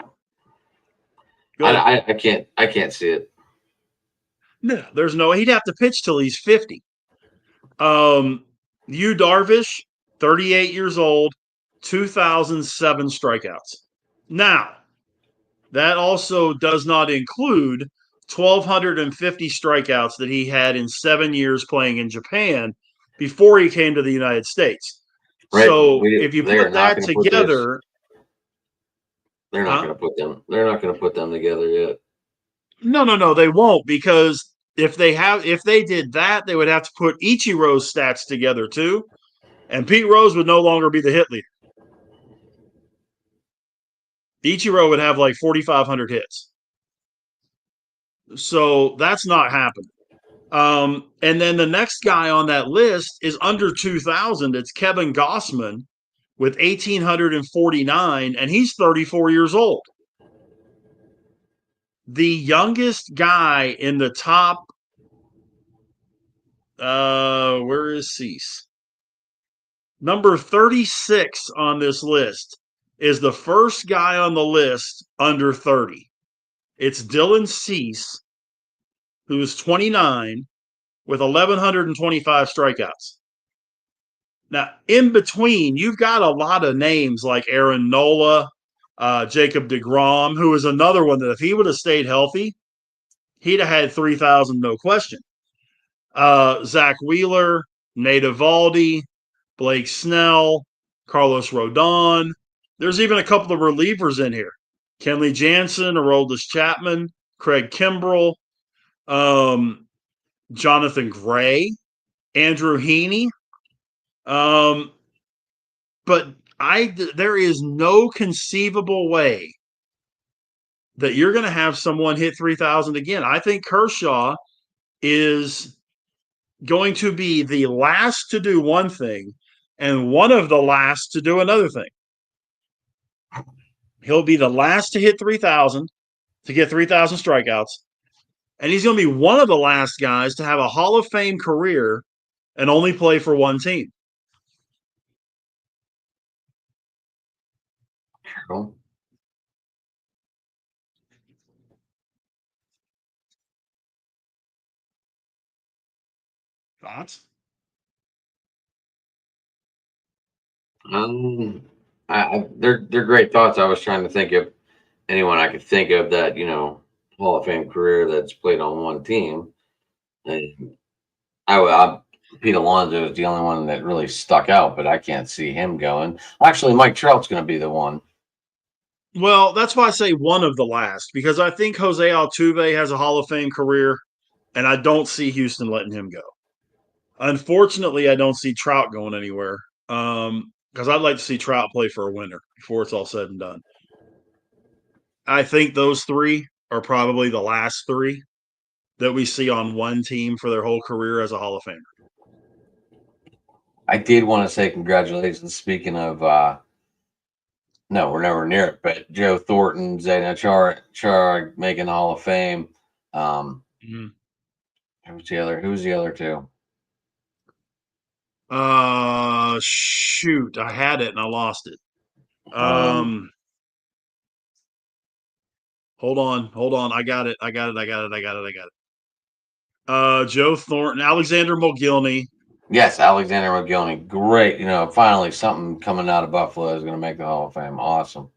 A: Go ahead.
B: I can't see it.
A: No, there's no, he'd have to pitch till he's 50. You Darvish, 38 years old, 2,007 strikeouts. Now, that also does not include 1,250 strikeouts that he had in 7 years playing in Japan before he came to the United States.
B: Right?
A: So if you
B: They are
A: put
B: not
A: that
B: going to put this.
A: together,
B: They're not
A: huh?
B: going to put them. They're not going to put them together yet.
A: No, they won't, because if they did that, they would have to put Ichiro's stats together too, and Pete Rose would no longer be the hit leader. Ichiro would have like 4,500 hits. So that's not happening. And then the next guy on that list is under 2,000. It's Kevin Gossman with 1,849, and he's 34 years old. The youngest guy in the top, where is Cease? Number 36 on this list is the first guy on the list under 30. It's Dylan Cease, who is 29 with 1,125 strikeouts. Now, in between, you've got a lot of names like Aaron Nola, Jacob deGrom, who is another one that if he would have stayed healthy, he'd have had 3,000, no question. Zach Wheeler, Nate Eovaldi, Blake Snell, Carlos Rodon. There's even a couple of relievers in here. Kenley Jansen, Aroldis Chapman, Craig Kimbrell, Jonathan Gray, Andrew Heaney. But there is no conceivable way that you're going to have someone hit 3,000 again. I think Kershaw is going to be the last to do one thing and one of the last to do another thing. He'll be the last to hit 3,000, to get 3,000 strikeouts, and he's going to be one of the last guys to have a Hall of Fame career and only play for one team.
B: Cool.
A: Thoughts?
B: They're great thoughts. I was trying to think of anyone I could think of that Hall of Fame career that's played on one team. And Pete Alonso is the only one that really stuck out, but I can't see him going. Actually, Mike Trout's going to be the one.
A: Well, that's why I say one of the last, because I think Jose Altuve has a Hall of Fame career, and I don't see Houston letting him go. Unfortunately, I don't see Trout going anywhere, because I'd like to see Trout play for a winner before it's all said and done. I think those three are probably the last three that we see on one team for their whole career as a Hall of Famer.
B: I did want to say congratulations. Speaking of, no, we're nowhere near it, but Joe Thornton, Zayna Char making the Hall of Fame.
A: Mhm.
B: Who's the other? Who's the other two?
A: Shoot, I had it and I lost it.
B: Um,
A: Hold on. I got it. I got it. I got it. I got it. I got it. Joe Thornton, Alexander Mogilny,
B: yes, Alexander McGillney. Great. Finally something coming out of Buffalo is going to make the Hall of Fame. Awesome.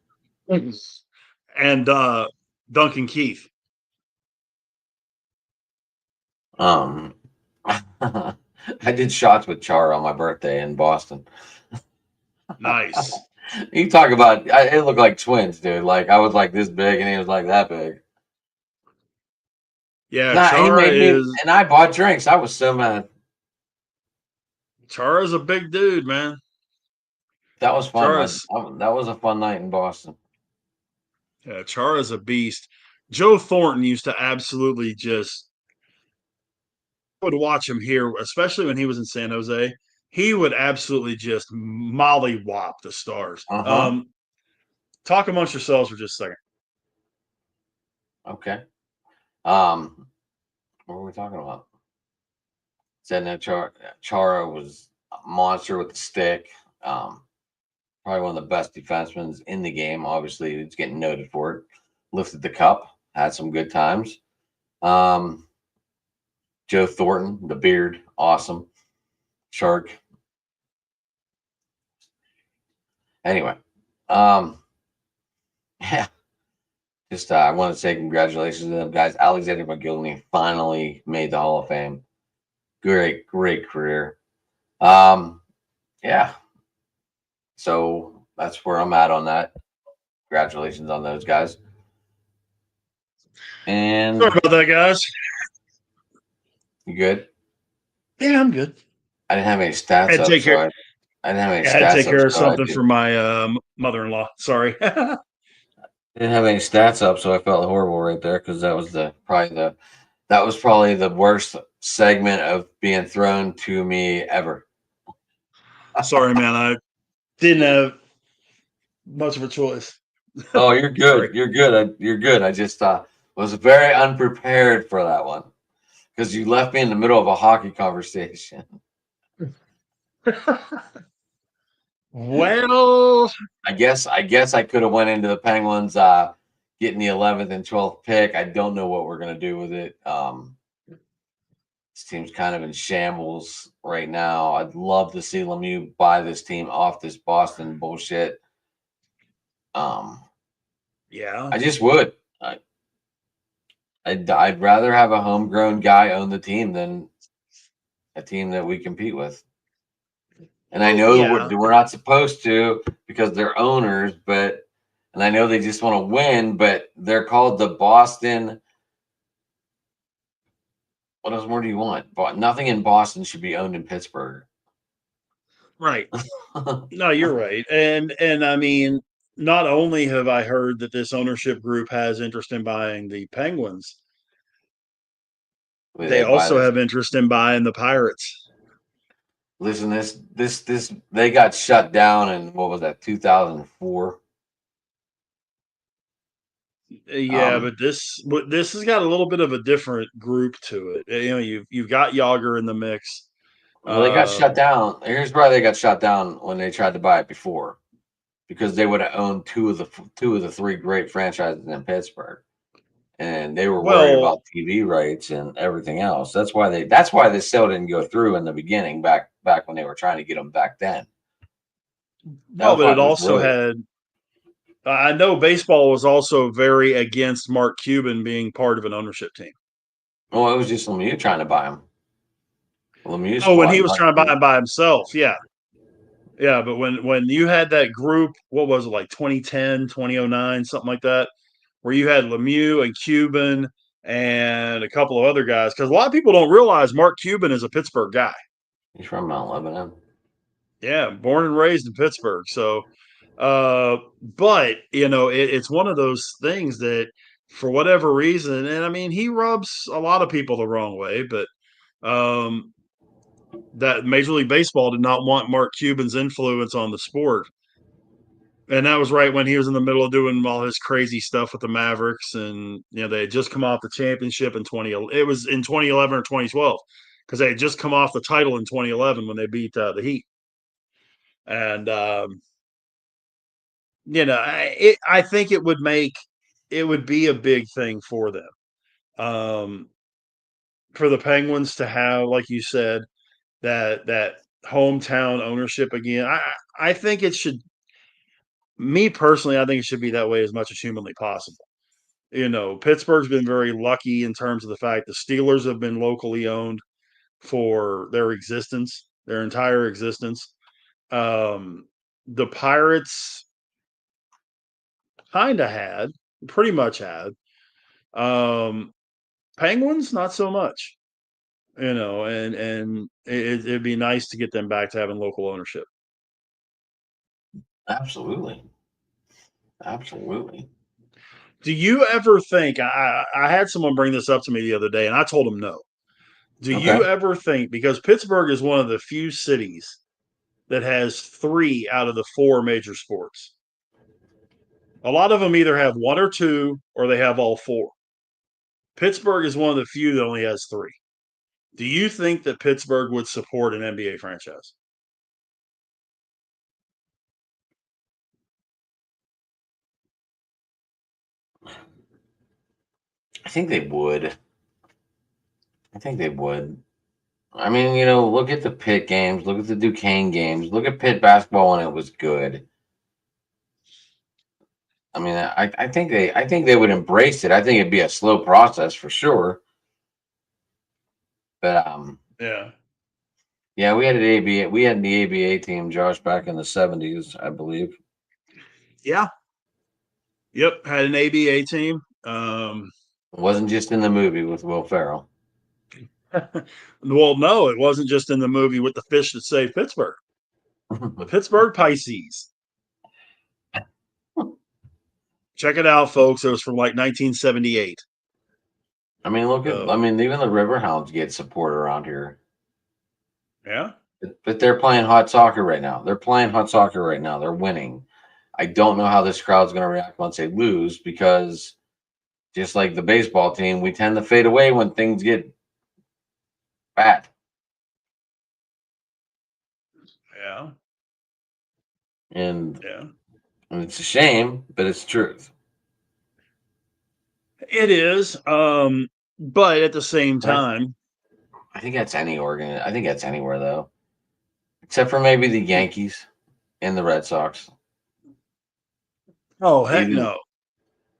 A: and Duncan Keith.
B: Um, I did shots with Char on my birthday in Boston.
A: Nice.
B: You talk about it looked like twins, dude. Like I was like this big and he was like that big.
A: Yeah,
B: Nah, he
A: Chara
B: made me
A: is
B: and I bought drinks. I was so mad.
A: Chara's a big dude, man.
B: That was fun.
A: Chara's
B: That was a fun night in Boston.
A: yeah, Chara's a beast. Joe Thornton used to absolutely just would watch him here, especially when he was in San Jose. He would absolutely just mollywop the stars.
B: Uh huh.
A: Talk amongst yourselves for just a second.
B: Okay. Um, what were we talking about? Said that Chara was a monster with the stick. Probably one of the best defensemen in the game. Obviously, he's getting noted for it. Lifted the cup, had some good times. Um, Joe Thornton, the beard, awesome. Shark. Anyway, um, yeah, just I want to say congratulations to them guys. Alexander McGillney finally made the Hall of Fame. Great, great career. Um, yeah. So that's where I'm at on that. Congratulations on those guys.
A: Sorry
B: And
A: about that, guys.
B: you good?
A: Yeah, I'm good.
B: I didn't have any
A: I
B: stats
A: had to
B: up,
A: take care.
B: so I didn't have any
A: I had to
B: stats
A: take
B: up,
A: care of
B: so I
A: something for my mother-in-law. Sorry.
B: didn't have any stats up, so I felt horrible right there because that was probably the worst segment of being thrown to me ever.
A: Sorry, man. I didn't have much of a choice.
B: Oh, you're
A: Sorry.
B: good. You're good. You're good. I just was very unprepared for that one because you left me in the middle of a hockey conversation.
A: Well,
B: I guess I could have went into the Penguins getting the 11th and 12th pick. I don't know what we're gonna do with it. This team's kind of in shambles right now. I'd love to see Lemieux buy this team off this Boston bullshit. Um,
A: yeah.
B: I just would. I'd rather have a homegrown guy own the team than a team that we compete with. And I
A: Well,
B: know
A: yeah.
B: we're not supposed to because they're owners, and I know they just want to win, but they're called the Boston. What else more do you want? Nothing in Boston should be owned in Pittsburgh.
A: Right. No, you're right. And I mean, not only have I heard that this ownership group has interest in buying the Penguins,
B: Wait,
A: they
B: they buy
A: also
B: this.
A: have interest in buying the Pirates.
B: Listen, this they got shut down in what was that 2004.
A: Yeah,
B: Um,
A: but this has got a little bit of a different group to it. You know, you've got Yager in the mix.
B: well, they got
A: Uh,
B: shut down. Here's why they got shut down when they tried to buy it before, because they would have owned two of the three great franchises in Pittsburgh, and they were worried
A: well,
B: about TV rights and everything else. That's why this sale didn't go through in the beginning back when they were trying to get them back then.
A: well, but it
B: It was
A: also
B: really
A: had. I know baseball was also very against Mark Cuban being part of an ownership team.
B: well, it was just Lemieux trying to buy them. Lemieux
A: Oh, when
B: squad,
A: he was
B: Mark
A: trying to buy
B: Cuban.
A: it by himself, yeah, yeah. But when you had that group, what was it like 2010, 2009, something like that, where you had Lemieux and Cuban and a couple of other guys, because a lot of people don't realize Mark Cuban is a Pittsburgh guy.
B: He's from Mount Lebanon.
A: Yeah, born and raised in Pittsburgh. So, but it's one of those things that, for whatever reason, and I mean, he rubs a lot of people the wrong way, but um, that Major League Baseball did not want Mark Cuban's influence on the sport. And that was right when he was in the middle of doing all his crazy stuff with the Mavericks, and they had just come off the championship in 20. It was in 2011 or 2012 because they had just come off the title in 2011 when they beat the Heat. And I think it would be a big thing for them, for the Penguins to have, like you said, that hometown ownership again. I think it should. Me personally, I think it should be that way as much as humanly possible. Pittsburgh's been very lucky in terms of the fact the Steelers have been locally owned for their entire existence. The Pirates kind of pretty much had. Um, Penguins, not so much. And it'd be nice to get them back to having local ownership.
B: Absolutely. Absolutely.
A: Do you ever think I had someone bring this up to me the other day, and I told them no. Do you
B: Okay.
A: ever think, because Pittsburgh is one of the few cities that has 3 out of the 4 major sports? A lot of them either have 1 or 2, or they have all 4. Pittsburgh is one of the few that only has 3. Do you think that Pittsburgh would support an NBA franchise?
B: I think they would. I think they would. I mean, look at the Pitt games, look at the Duquesne games, look at Pitt basketball when it was good. I mean, I think they would embrace it. I think it'd be a slow process for sure. But
A: Yeah.
B: yeah, we had the ABA team, Josh, back in the 70s, I believe.
A: Yeah. Yep. Had an ABA team.
B: It wasn't just in the movie with Will Ferrell.
A: Well, no, it wasn't just in the movie with the fish that saved Pittsburgh. The Pittsburgh Pisces. Check it out, folks. It was from like 1978.
B: I mean, even the Riverhounds get support around here.
A: Yeah.
B: But they're playing hot soccer right now. They're winning. I don't know how this crowd's going to react once they lose, because just like the baseball team, we tend to fade away when things get bad.
A: Yeah.
B: And
A: Yeah.
B: it's a shame, but it's truth.
A: It is. But at the same time,
B: I think that's any organ. I think that's anywhere though, except for maybe the Yankees and the Red Sox.
A: oh heck
B: Even
A: no.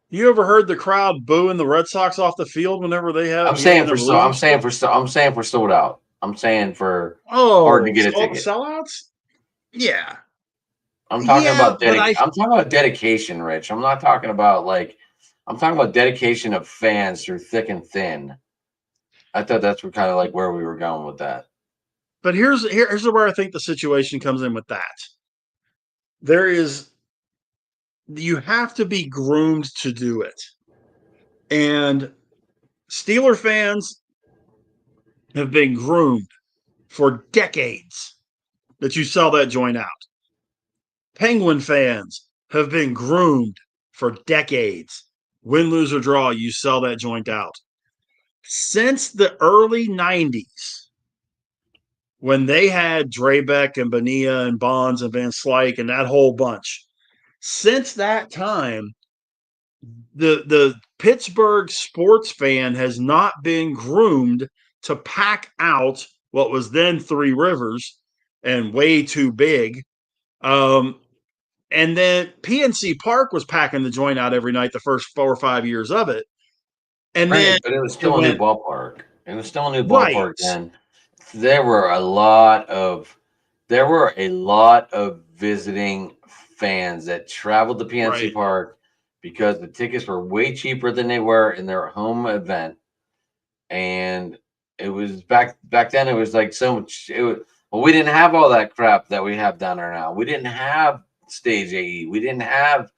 A: You ever heard the crowd booing the Red Sox off the field whenever they have
B: I'm saying
A: when
B: for
A: they're
B: so
A: losing?
B: I'm saying for sold out. I'm saying for hard to
A: Oh,
B: get a ticket.
A: sellouts? Yeah.
B: I'm talking
A: Yeah,
B: about
A: but
B: I'm talking about dedication, Rich. I'm not talking about I'm talking about dedication of fans through thick and thin. I thought that's kind of like where we were going with that.
A: but here's where I think the situation comes in with that. You have to be groomed to do it. And Steeler fans have been groomed for decades that you sell that joint out. Penguin fans have been groomed for decades. Win, lose, or draw, you sell that joint out. Since the early 90s, when they had Drebeck and Bonilla and Bonds and Van Slyke and that whole bunch, since that time, the Pittsburgh sports fan has not been groomed to pack out what was then Three Rivers and way too big. And then PNC Park was packing the joint out every night the first 4 or 5 years of it. And then
B: Right, but it was
A: it
B: still a new
A: went
B: ballpark. It was still a new
A: right.
B: ballpark then. There were a lot of visiting fans that traveled to PNC
A: Right.
B: Park because the tickets were way cheaper than they were in their home event. And it was back then it was like so much well, we didn't have all that crap that we have down there now. We didn't have stage AE. We didn't have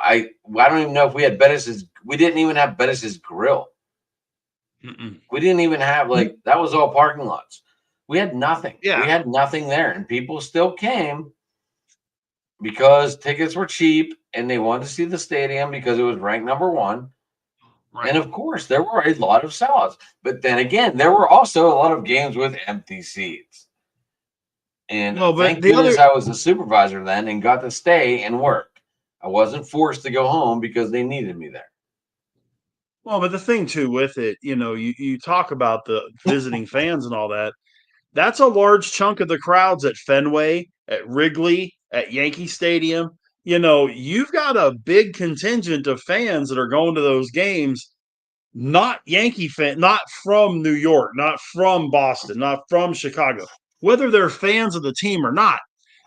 B: I don't even know if we had Bettis's. We didn't even have Bettis's grill.
A: Mm-mm.
B: We didn't even have that was all parking lots. We had nothing. We
A: Yeah.
B: had nothing there, and people still came because tickets were cheap and they wanted to see the stadium because it was ranked number one. And
A: Right.
B: of course, there were a lot of sellouts. But then again, there were also a lot of games with empty seats. And
A: Well, but
B: thank
A: the
B: goodness
A: other
B: I was a supervisor then and got to stay and work. I wasn't forced to go home because they needed me there.
A: well, but the thing too with it, you talk about the visiting fans and all that. That's a large chunk of the crowds at Fenway, at Wrigley, at Yankee Stadium. You've got a big contingent of fans that are going to those games, not Yankee fan, not from New York, not from Boston, not from Chicago. Whether they're fans of the team or not,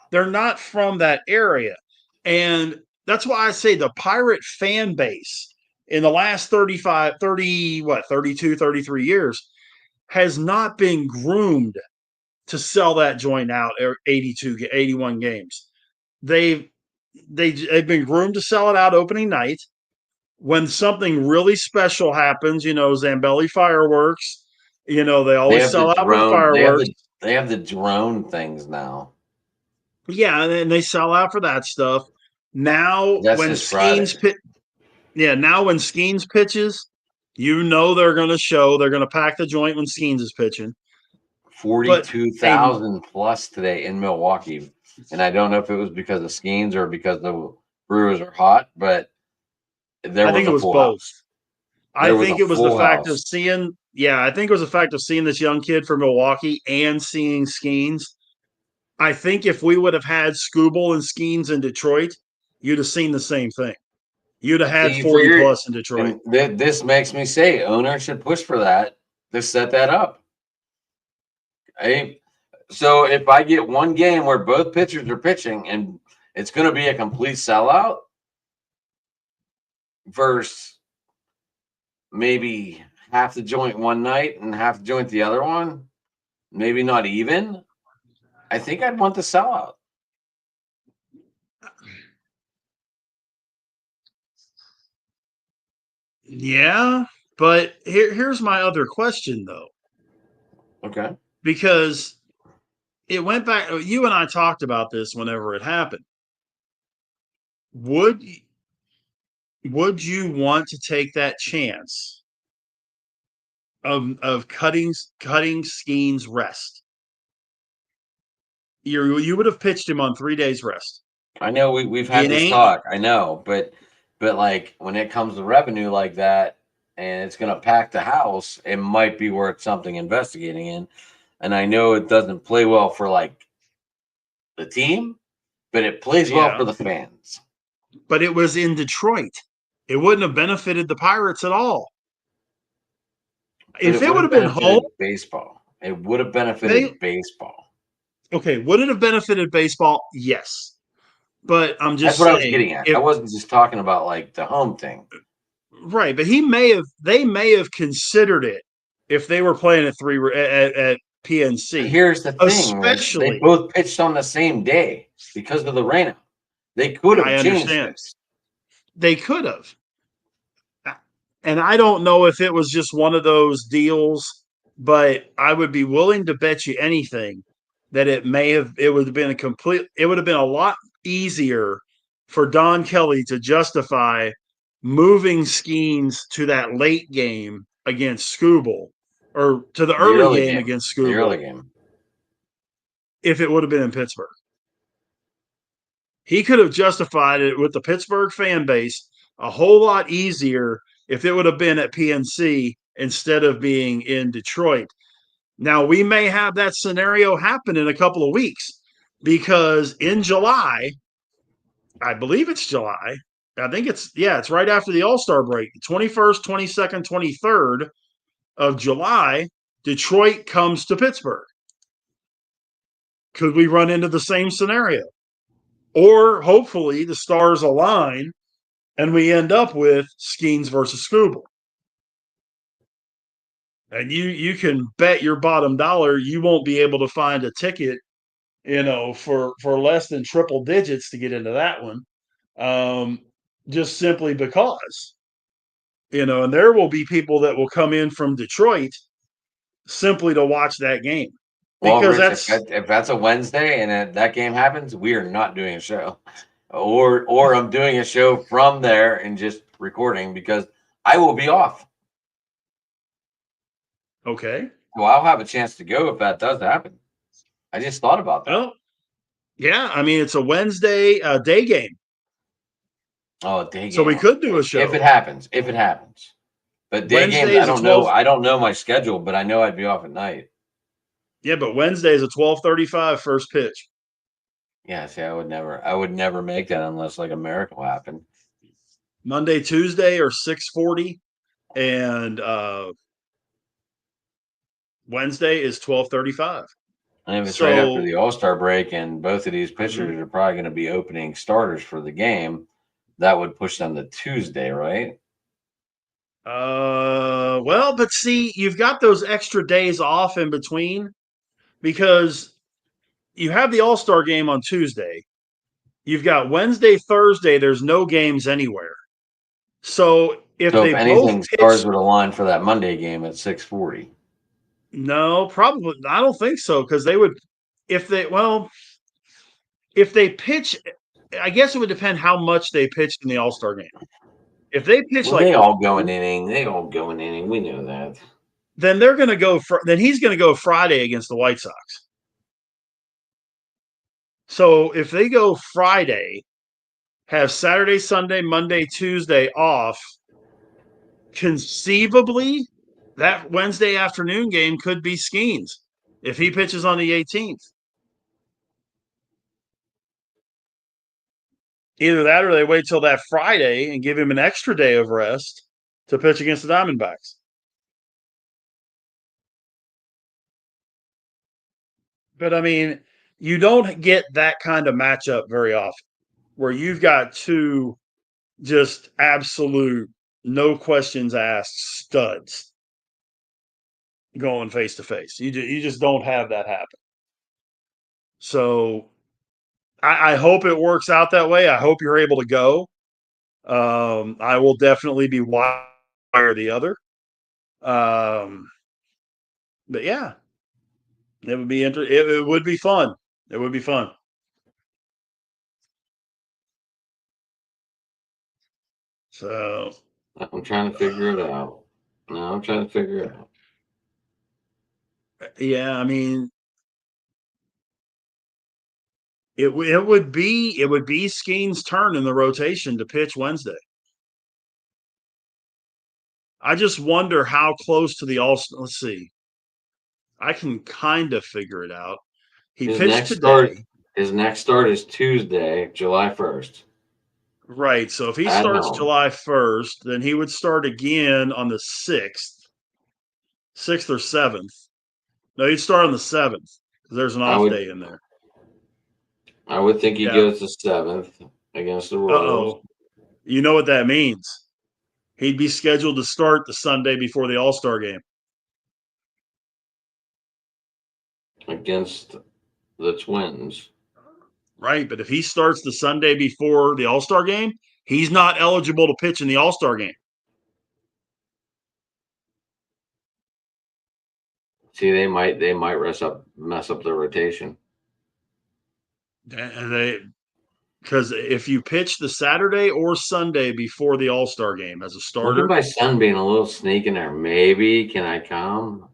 A: they're not from that area. And that's why I say the Pirate fan base in the last 35, 30, what, 32, 33 years has not been groomed to sell that joint out 82, 81 games. They've they've been groomed to sell it out opening night. When something really special happens, Zambelli fireworks, they
B: They
A: always
B: have the
A: sell out for the
B: drone.
A: fireworks.
B: They have the drone things now.
A: Yeah, and they sell out for that stuff. Now
B: That's
A: when
B: this Friday.
A: Skeens pit, yeah, now when Skeens pitches, they're going to pack the joint when Skeens is pitching. But a
B: 42,000 plus today in Milwaukee. And I don't know if it was because of Skeens or because the Brewers are hot, but there
A: I
B: was
A: think it
B: a
A: was
B: full
A: both.
B: house.
A: I
B: There was a
A: think it was the
B: full
A: fact of
B: house.
A: seeing, yeah, I think it was the fact of seeing this young kid from Milwaukee and seeing Skeens. I think if we would have had Scooble and Skeens in Detroit, you'd have seen the same thing. You'd have had
B: See, for
A: 40
B: your,
A: plus in Detroit.
B: and this makes me say owner should push for that to set that up. Hey, so if I get one game where both pitchers are pitching and it's going to be a complete sellout versus maybe half the joint one night and half the joint the other one, maybe not even. I think I'd want the sellout.
A: Yeah, but here's my other question though,
B: Okay.
A: because it went back. You and I talked about this whenever it happened. Would would you want to take that chance of cutting Skeen's rest? You would have pitched him on 3 days rest.
B: I know we've had
A: It
B: this
A: ain't
B: talk. I know, but like when it comes to revenue like that and it's going to pack the house, it might be worth something investigating in. And I know it doesn't play well for like the team, but it plays well for
A: yeah,
B: the fans.
A: but it was in Detroit. It wouldn't have benefited the Pirates at all.
B: But
A: If
B: it
A: it
B: would
A: would
B: have
A: have been home,
B: benefited baseball. It would have
A: they
B: benefited baseball.
A: okay. Would it have benefited baseball? Yes, but I'm
B: That's
A: just
B: what I was
A: saying
B: getting at. I
A: if
B: wasn't just talking about like the home thing.
A: right, but they may have considered it if they were playing at at
B: But
A: PNC,
B: here's the thing, right? They
A: especially.
B: both pitched on the same day because of the rainout. They could have
A: I
B: changed
A: understand
B: this.
A: they could have, and I don't know if it was just one of those deals, but I would be willing to bet you anything that it would have been it would have been a lot easier for Don Kelly to justify moving Skeens to that late game against Scooble or to the
B: The
A: early
B: early
A: game
B: game.
A: against
B: The
A: Scooble
B: early game.
A: if it would have been in Pittsburgh. He could have justified it with the Pittsburgh fan base a whole lot easier if it would have been at PNC instead of being in Detroit. Now, we may have that scenario happen in a couple of weeks because in July, I believe it's July. I think it's right after the All Star break, 21st, 22nd, 23rd of July, Detroit comes to Pittsburgh. Could we run into the same scenario? Or hopefully the stars align and we end up with Skeens versus Scooble. And you can bet your bottom dollar you won't be able to find a ticket, for less than triple digits to get into that one. Um, just simply because, and there will be people that will come in from Detroit simply to watch that game.
B: Well,
A: because
B: Rich,
A: that's
B: if that's a Wednesday and that game happens, we are not doing a show, or I'm doing a show from there and just recording because I will be off.
A: okay.
B: So I'll have a chance to go if that does happen. I just thought about that.
A: Well, yeah, I mean it's a Wednesday day game,
B: Oh, day
A: so we
B: game.
A: could do a
B: If it
A: show.
B: happens, if it happens. But day games,
A: Wednesday
B: I
A: is a
B: don't know.
A: 12.
B: I don't know my schedule, but I know I'd be off at night.
A: Yeah, but Wednesday is a 12:35 first pitch.
B: Yeah, see, I would never make that unless like a miracle happened.
A: Monday, Tuesday are 6:40, and Wednesday is 12:35.
B: And if it's right after
A: So,
B: the All Star break, and both of these
A: mhm.
B: pitchers are probably going to be opening starters for the game, that would push them to Tuesday, right?
A: Well, but see, you've got those extra days off in between because you have the All Star game on Tuesday. You've got Wednesday, Thursday. There's no games anywhere. So if
B: So if
A: they both
B: anything, stars
A: pitch,
B: would align for that Monday game at 6:40.
A: no, probably I don't think so because they would if they well if they pitch. I guess it would depend how much they pitched in the All Star game. If they pitch
B: Well,
A: like
B: they
A: a,
B: all go an inning. They all go an inning. We know that.
A: then they're going to go. Then he's going to go Friday against the White Sox. So if they go Friday, have Saturday, Sunday, Monday, Tuesday off, conceivably that Wednesday afternoon game could be Skeens if he pitches on the 18th. Either that or they wait till that Friday and give him an extra day of rest to pitch against the Diamondbacks. But I mean, you don't get that kind of matchup very often where you've got two just absolute, no questions asked studs going face to face. You just don't have that happen. So I hope it works out that way. I hope you're able to go. I will definitely be one or the other. Um, but yeah, it would be it would be fun. It would be fun. So
B: I'm trying to figure it out. No, I'm trying to figure it out.
A: yeah, I mean, it would be Skeen's turn in the rotation to pitch Wednesday. I just wonder how close to the all. Let's see. I can kind of figure it out. He
B: His
A: pitched
B: next start.
A: today,
B: His next start is Tuesday, July 1st
A: right? So if he
B: at
A: starts
B: home
A: July 1st, then he would start again on the 6th or 7th. No, he'd start on the 7th because there's an
B: I
A: off
B: would
A: day in there.
B: I would think he
A: Yeah.
B: goes to 7th against the
A: Uh
B: Royals.
A: oh. You know what that means? He'd be scheduled to start the Sunday before the All Star game.
B: Against the Twins.
A: Right. But if he starts the Sunday before the All Star game, he's not eligible to pitch in the All Star game.
B: See, they might mess up their rotation.
A: And they because if you pitch the Saturday or Sunday before the All Star game as a
B: Look at
A: starter,
B: my son being a little sneak in there. Maybe can I come?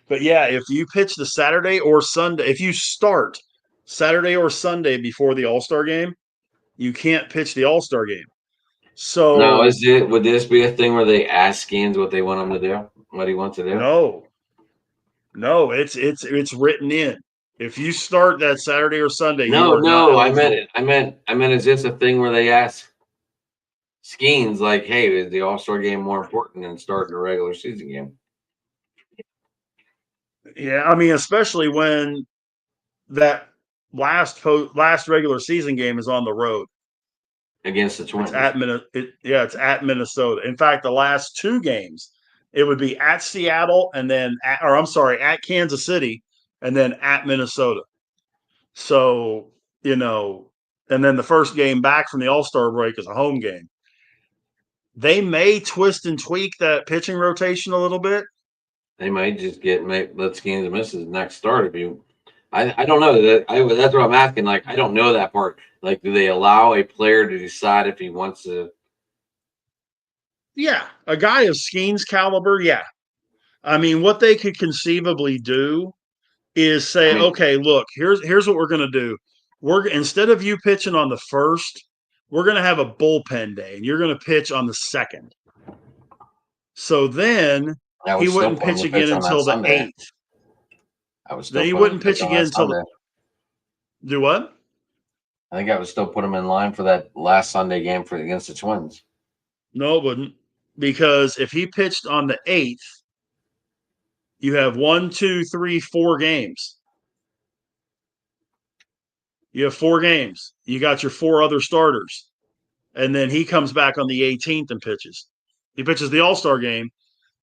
A: but yeah, if you pitch the Saturday or Sunday, if you start Saturday or Sunday before the All Star game, you can't pitch the All Star game.
B: Now,
A: So
B: would this be a thing where they ask Skeens what they want him to do? What he wants to do?
A: no, no, it's written in. If you start that Saturday or Sunday, you
B: No,
A: are not
B: no, I meant
A: eligible.
B: it. I meant is this a thing where they ask Skeens like, hey, is the All Star game more important than starting a regular season game?
A: Yeah, I mean, especially when that last regular season game is on the road.
B: Against the
A: It's
B: Twins.
A: at it's at Minnesota. In fact, the last two games, it would be at Seattle and then or I'm sorry, at Kansas City and then at Minnesota. So, and then the first game back from the All-Star break is a home game. They may twist and tweak that pitching rotation a little bit,
B: They might just let Skeens miss his next start if you. I don't know that. That's what I'm asking. Like I don't know that part. Like, do they allow a player to decide if he wants to?
A: Yeah, a guy of Skeen's caliber, yeah. I mean, what they could conceivably do is
B: I
A: say,
B: mean,
A: okay, look, here's what we're going to do. We're instead of you pitching on the first, we're going to have a bullpen day, and you're going to pitch on the second. So then
B: I would
A: he
B: still
A: wouldn't
B: put him
A: pitch
B: to pitch
A: again
B: on that
A: until the
B: Sunday.
A: 8th.
B: I would
A: Then
B: still
A: he
B: put him to
A: wouldn't
B: pitch
A: pitch
B: on
A: again
B: that
A: until
B: Sunday.
A: do what?
B: I think I would still put him in line for that last Sunday game against the Twins.
A: No, it wouldn't, because if he pitched on the 8th, you have 1, 2, 3, 4 games. You have 4 games. You got your 4 other starters, and then he comes back on the 18th and pitches. He pitches the All-Star game,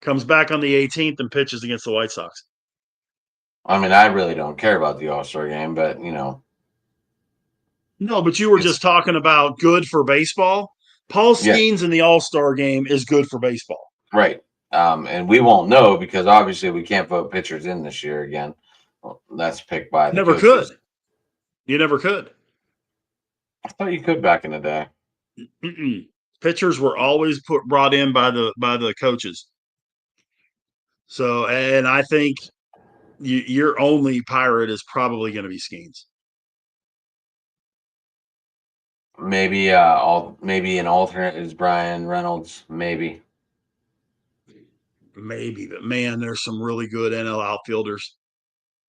A: comes back on the 18th and pitches against the White Sox.
B: I mean, I really don't care about the All-Star game, but
A: No, but you were
B: it's
A: just talking about good for baseball. Paul
B: yeah,
A: Skeens in the All-Star game is good for baseball.
B: right. And we won't know because obviously we can't vote pitchers in this year again. Well, that's picked by the
A: Never could.
B: coaches.
A: You never could.
B: I thought you could back in the day.
A: Mm-mm. Pitchers were always brought in by the coaches. So, and I think your only pirate is probably going to be Skeens.
B: Maybe an alternate is Brian Reynolds. Maybe.
A: Maybe, but man, there's some really good NL outfielders.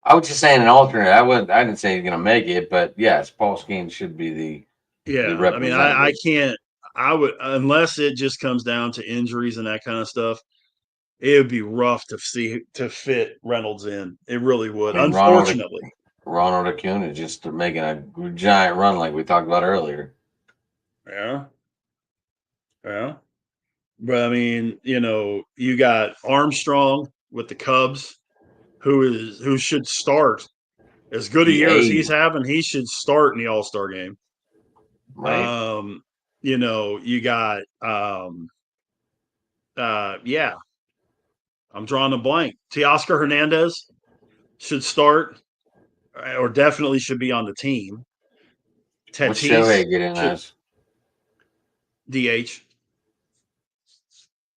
B: I was just saying an alternate. I didn't say he's gonna make it, but yes, Paul Skeens should be the
A: Yeah, I mean, I
B: representative.
A: can't. I would, unless it just comes down to injuries and that kind of stuff. It would be rough to fit Reynolds in. It really would.
B: I mean,
A: Unfortunately,
B: Ronald Acuna is just making a giant run like we talked about earlier.
A: yeah, yeah. But I mean, you got Armstrong with the Cubs, who should start as good a
B: The
A: year as he's
B: A's,
A: having. He should start in the All Star game.
B: right?
A: You got yeah. I'm drawing a blank. Teoscar Hernandez should start, or definitely should be on the team.
B: What's
A: Tatis
B: Shohei getting
A: should
B: as?
A: DH.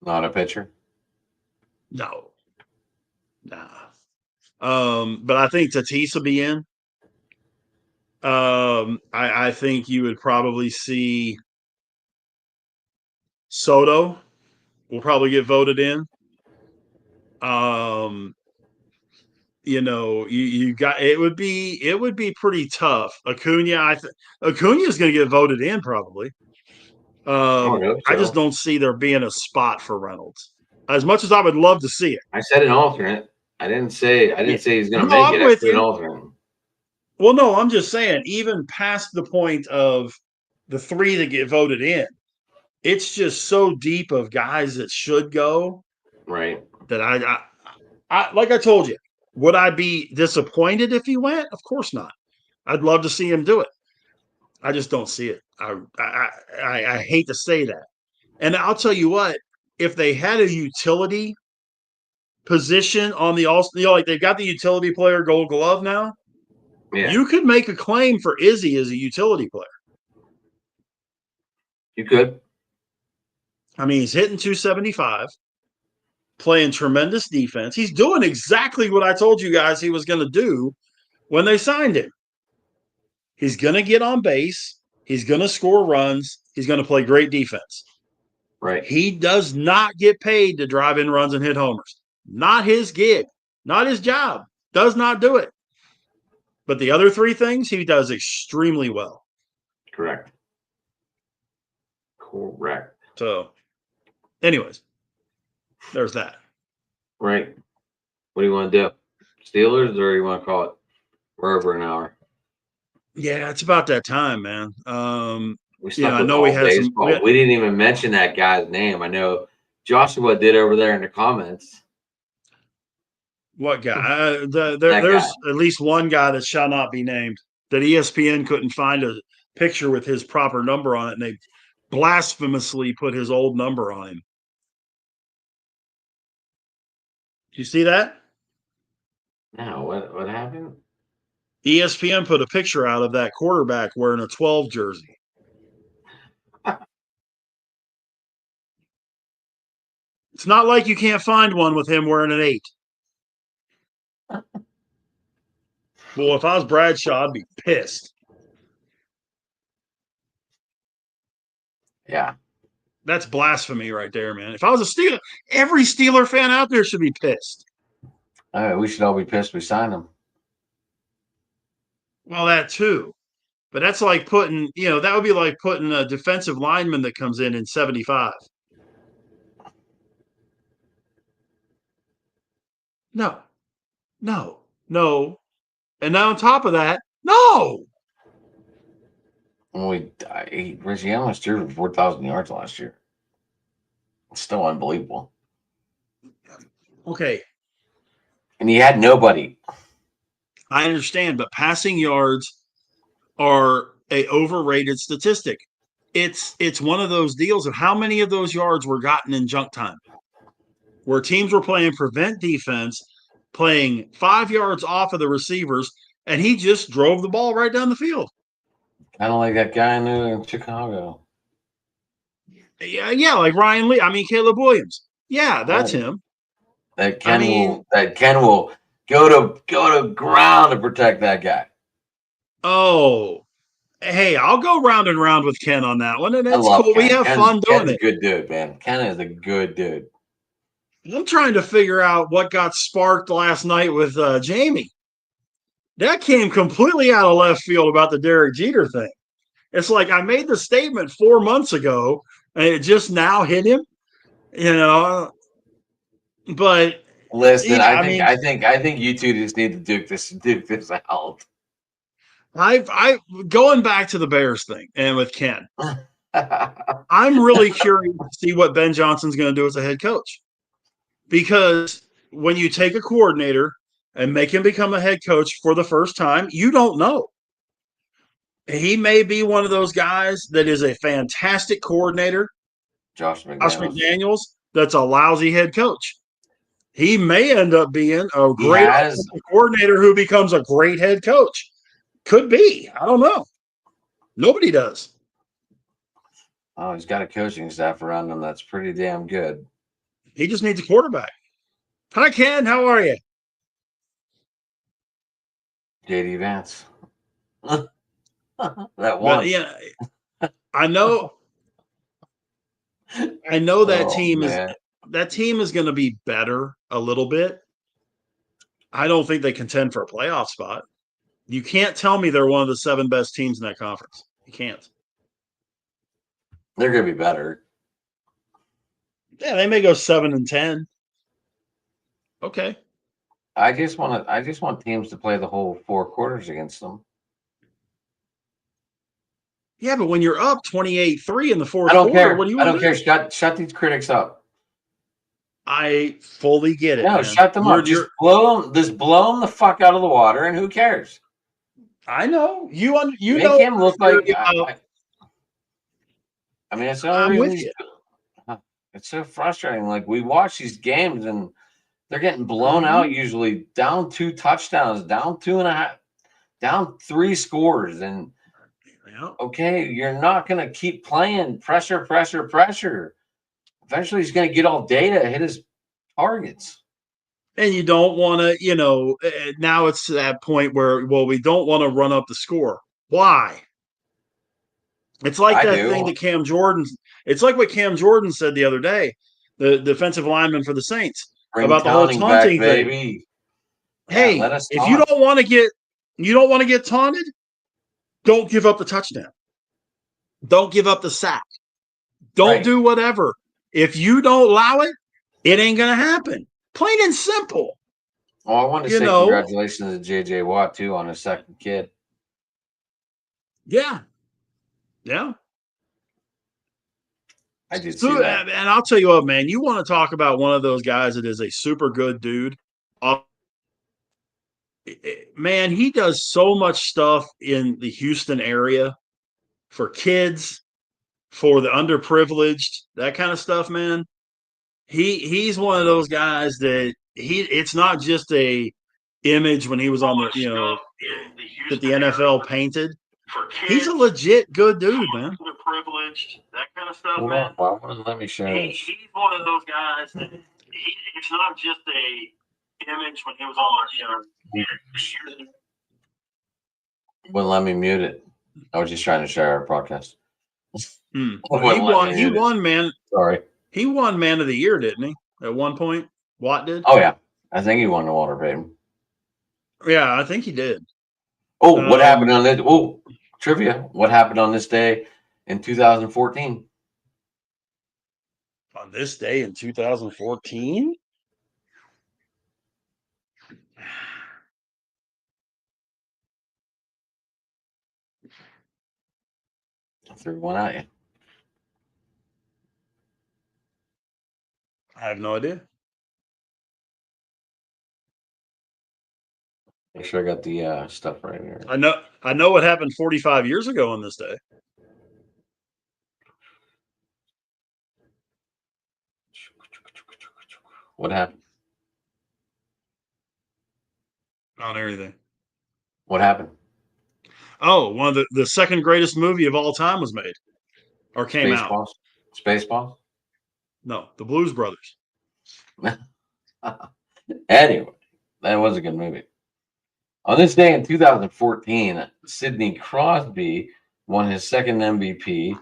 B: Not a pitcher.
A: No, nah. But I think Tatis will be in. I think you would probably see Soto will probably get voted in. Um, you got it would be pretty tough. Acuna is going to get voted in probably.
B: I would hope
A: I just
B: so.
A: don't see there being a spot for Reynolds. As much as I would love to see it.
B: I said an alternate. I
A: Yeah.
B: didn't say he's gonna
A: No,
B: make
A: I'm
B: it. I
A: with
B: said an
A: you.
B: alternate.
A: Well, no, I'm just saying, even past the point of the 3 that get voted in, it's just so deep of guys that should go
B: Right.
A: that I like I told you, would I be disappointed if he went? Of course not. I'd love to see him do it. I just don't see it. I hate to say that. And I'll tell you what, if they had a utility position on the all, like they've got the utility player Gold Glove now,
B: Yeah.
A: you could make a claim for Izzy as a utility player.
B: You could.
A: I mean, he's hitting 275, playing tremendous defense. He's doing exactly what I told you guys he was going to do when they signed him. He's going to get on base. He's going to score runs. He's going to play great defense.
B: Right.
A: He does not get paid to drive in runs and hit homers. Not his gig, not his job. Does not do it. But the other 3 things he does extremely well.
B: Correct. Correct.
A: So, anyways, there's that.
B: Right. What do you want to do? Steelers, or you want to call it? We're over an hour.
A: Yeah, it's about that time, man.
B: We stuck
A: I
B: with
A: know we
B: all
A: had some.
B: baseball. We didn't even mention that guy's name. I know Joshua did over there in the comments.
A: What guy?
B: That guy.
A: There's at least one guy that shall not be named that ESPN couldn't find a picture with his proper number on it, and they blasphemously put his old number on him. You see that?
B: No, what happened?
A: ESPN put a picture out of that quarterback wearing a 12 jersey. It's not like you can't find one with him wearing an 8. Well, if I was Bradshaw, I'd be pissed.
B: Yeah.
A: That's blasphemy right there, man. If I was a Steeler, every Steeler fan out there should be pissed.
B: We should all be pissed we signed him.
A: Well, that too. But that's like putting, that would be like putting a defensive lineman that comes in 75. No, no, no. And now on top of that, no.
B: Reggie Allen threw for 4,000 yards last year. It's still unbelievable.
A: Okay.
B: And he had nobody.
A: I understand, but passing yards are a overrated statistic. It's one of those deals of how many of those yards were gotten in junk time, where teams were playing prevent defense, playing 5 yards off of the receivers, and he just drove the ball right down the field.
B: Kind of like that guy in Chicago.
A: Yeah, like Ryan Lee. I mean, Caleb Williams. Yeah, that's him.
B: That Ken will go to ground to protect that guy.
A: Oh, hey, I'll go round and round with Ken on that one, and it's cool.
B: Ken.
A: We have fun doing
B: Ken's
A: it.
B: A good dude, man. Ken is a good dude.
A: I'm trying to figure out what got sparked last night with Jamie. That came completely out of left field about the Derek Jeter thing. It's like I made the statement 4 months ago, and it just now hit him. But
B: listen, yeah, I think you two just need to duke this out.
A: I going back to the Bears thing and with Ken, I'm really curious to see what Ben Johnson's going to do as a head coach, because when you take a coordinator and make him become a head coach for the first time, you don't know. He may be one of those guys that is a fantastic coordinator,
B: Josh McDaniels,
A: that's a lousy head coach. He may end up being a great coordinator who becomes a great head coach. Could be. I don't know. Nobody does.
B: Oh, he's got a coaching staff around him that's pretty damn good.
A: He just needs a quarterback. Hi, Ken. How are you?
B: JD Vance. That one.
A: But, yeah, I know that team is going to be better a little bit. I don't think they contend for a playoff spot. You can't tell me they're one of the 7 best teams in that conference. You can't.
B: They're going to be better.
A: Yeah, they may go 7-10. Okay.
B: I just want teams to play the whole 4 quarters against them.
A: Yeah, but when you're up 28-3 in the fourth quarter, what do you want to do?
B: I don't care. Shut these critics up.
A: I fully get it.
B: No, man. Shut them up. Just blow them the fuck out of the water, and who cares?
A: I know. You
B: make
A: know
B: him look like I mean, it's the only reason it's so frustrating. Like, we watch these games and they're getting blown out, usually down 2 touchdowns, down 2.5, down 3 scores. And okay, you're not going to keep playing pressure. Eventually he's going to get all data, hit his targets.
A: And you don't want to, now it's that point where, we don't want to run up the score. Why? It's like thing that Cam Jordan. It's like what Cam Jordan said the other day, the defensive lineman for the Saints, about the whole taunting thing.
B: Baby.
A: Hey, if you don't want to get taunted, don't give up the touchdown. Don't give up the sack. Don't do whatever. If you don't allow it, it ain't gonna happen. Plain and simple.
B: Oh, I want to say congratulations to JJ Watt too on his second kid.
A: Yeah.
B: I did see that.
A: And I'll tell you what, man, you want to talk about one of those guys that is a super good dude. Man, he does so much stuff in the Houston area for kids, for the underprivileged, that kind of stuff, man. He's one of those guys that it's not just a image when he was on the that the NFL painted. He's a legit good dude, man.
B: Privileged, that kind of stuff, man. Well, let me share this. He's one of those guys that it's not just a image when he was on the show. Wouldn't let me mute it. I was just trying to share our podcast.
A: Well, he won, man.
B: Sorry.
A: He won Man of the Year, didn't he? At one point, Watt did.
B: Oh yeah, I think he won the Walter Payton.
A: Yeah, I think he did.
B: Oh, what happened on this? Oh, trivia. What happened on this day in 2014?
A: On this day in 2014?
B: I threw one at you.
A: I have no idea.
B: Make sure I got the stuff right here.
A: I know what happened 45 years ago on this day.
B: What happened?
A: On everything.
B: What happened?
A: Oh, one of the second greatest movie of all time was made or came out.
B: Spaceballs?
A: No, The Blues Brothers.
B: Anyway, that was a good movie. On this day in 2014, Sidney Crosby won his second MVP,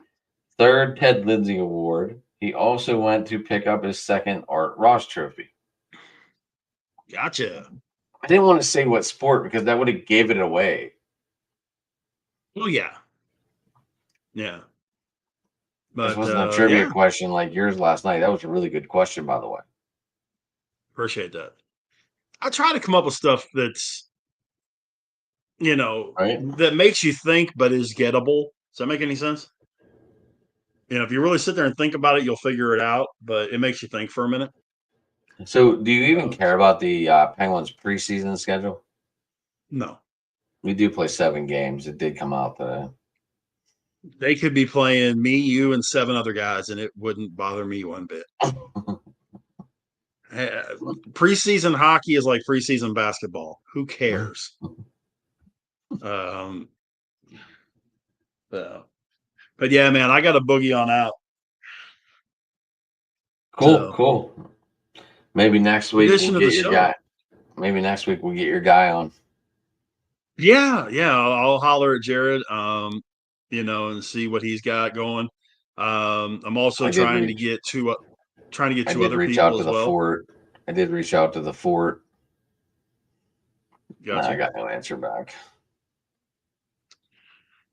B: third Ted Lindsay Award. He also went to pick up his second Art Ross trophy.
A: Gotcha.
B: I didn't want to say what sport because that would have gave it away.
A: Well, yeah. Yeah.
B: But, this wasn't a trivia question like yours last night. That was a really good question, by the way.
A: Appreciate that. I try to come up with stuff that's, right? That makes you think but is gettable. Does that make any sense? If you really sit there and think about it, you'll figure it out, but it makes you think for a minute.
B: So do you even care about the Penguins preseason schedule?
A: No.
B: We do play 7 games. It did come out today.
A: They could be playing me, you, and 7 other guys, and it wouldn't bother me one bit. Preseason hockey is like preseason basketball. Who cares? But yeah, man, I got a boogie on out.
B: Cool. Maybe next week we'll get your guy. Maybe next week we'll get your guy on.
A: Yeah. I'll holler at Jared, and see what he's got going. I'm also trying to get two other people as well.
B: Fort. I did reach out to the Fort.
A: Gotcha.
B: I got no answer back.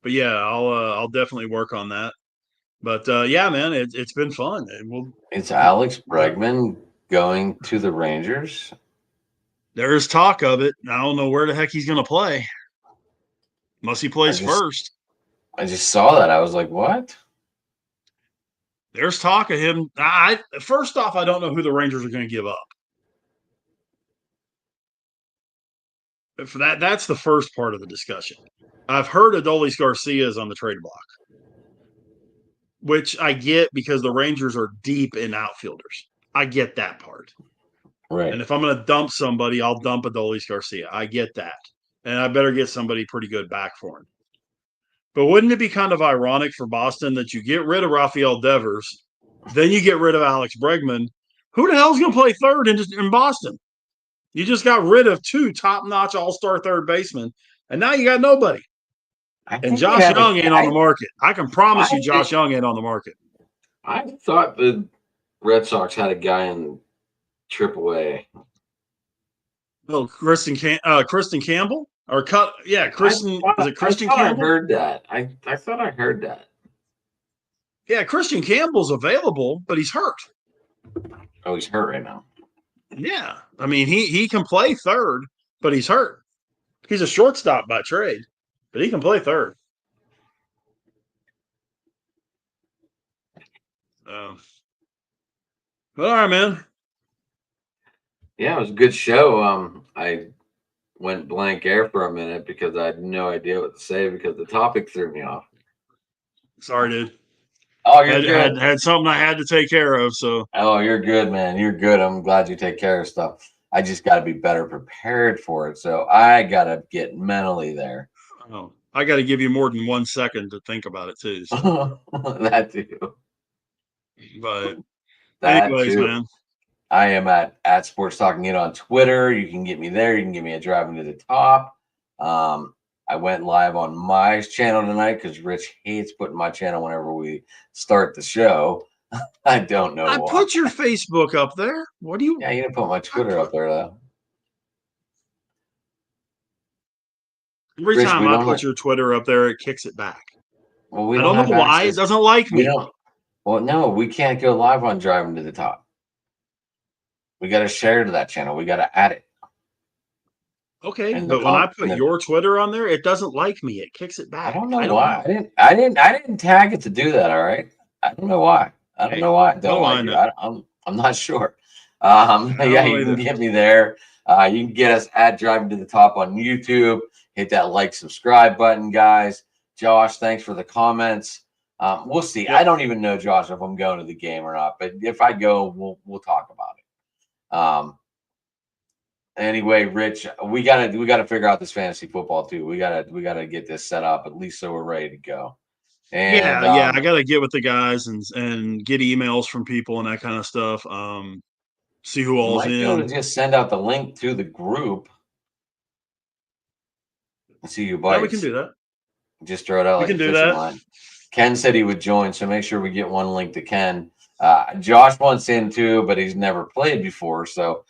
A: But yeah, I'll definitely work on that. But yeah, man, it's been fun.
B: It's Alex Bregman going to the Rangers.
A: There's talk of it. I don't know where the heck he's going to play. Unless he plays first.
B: I just saw that. I was like, what?
A: There's talk of him. First off, I don't know who the Rangers are going to give up. For that's the first part of the discussion. I've heard Adolis Garcia is on the trade block, which I get because the Rangers are deep in outfielders. I get that part.
B: Right.
A: And if I'm going to dump somebody, I'll dump Adolis Garcia. I get that. And I better get somebody pretty good back for him. But wouldn't it be kind of ironic for Boston that you get rid of Rafael Devers, then you get rid of Alex Bregman? Who the hell's going to play third in Boston? You just got rid of 2 top-notch all-star third basemen, and now you got nobody. And Josh Young ain't on the market. I can promise you Josh Young ain't on the market.
B: I thought the Red Sox had a guy in AAA.
A: Oh, Kristen Campbell? Or Kristen Campbell?
B: I heard that. I thought I heard that.
A: Yeah, Christian Campbell's available, but he's hurt.
B: Oh, he's hurt right now.
A: Yeah. I mean, he can play third, but he's hurt. He's a shortstop by trade, but he can play third. But all right, man.
B: Yeah, it was a good show. I went blank air for a minute because I had no idea what to say because the topic threw me off.
A: Sorry, dude.
B: Oh, you're good.
A: Had something I had to take care of. So.
B: Oh, you're good, man. You're good. I'm glad you take care of stuff. I just got to be better prepared for it. So I got to get mentally there.
A: Oh, I got to give you more than 1 second to think about it too. So.
B: That too.
A: But
B: That
A: anyways,
B: too.
A: man.
B: I am at Sports Talking It on Twitter. You can get me there. You can get me at Driving to the Top. I went live on my channel tonight because Rich hates putting my channel whenever we start the show. I don't know
A: I
B: why.
A: put your Facebook up there. What do you?
B: Yeah, you didn't put my Twitter up there though.
A: Every
B: Rich,
A: time I put your Twitter up there, it kicks it back.
B: Well, we
A: I
B: don't
A: don't
B: have
A: know why.
B: access.
A: It doesn't like
B: We
A: me.
B: don't. Well, no, we can't go live on Driving to the Top. We got to share to that channel. We got to add it.
A: Okay, but when I put your Twitter on there, it doesn't like me. It kicks it back.
B: I don't know why. I didn't tag it to do that. All right. I don't know why. I don't know why I don't like you. I'm not sure. Yeah, you can get me there. You can get us at Driving to the Top on YouTube. Hit that like, subscribe button, guys. Josh, thanks for the comments. We'll see. Yep. I don't even know, Josh, if I'm going to the game or not. But if I go, we'll talk about it. Anyway, Rich, we gotta figure out this fantasy football too. We gotta get this set up at least so we're ready to go. And
A: yeah, I gotta get with the guys and get emails from people and that kind of stuff. See who all's in.
B: Might be able to just send out the link to the group. See who bites.
A: Yeah, we can do that.
B: Just throw it out.
A: We can do that.
B: Line. Ken said he would join, so make sure we get one link to Ken. Josh wants in too, but he's never played before, so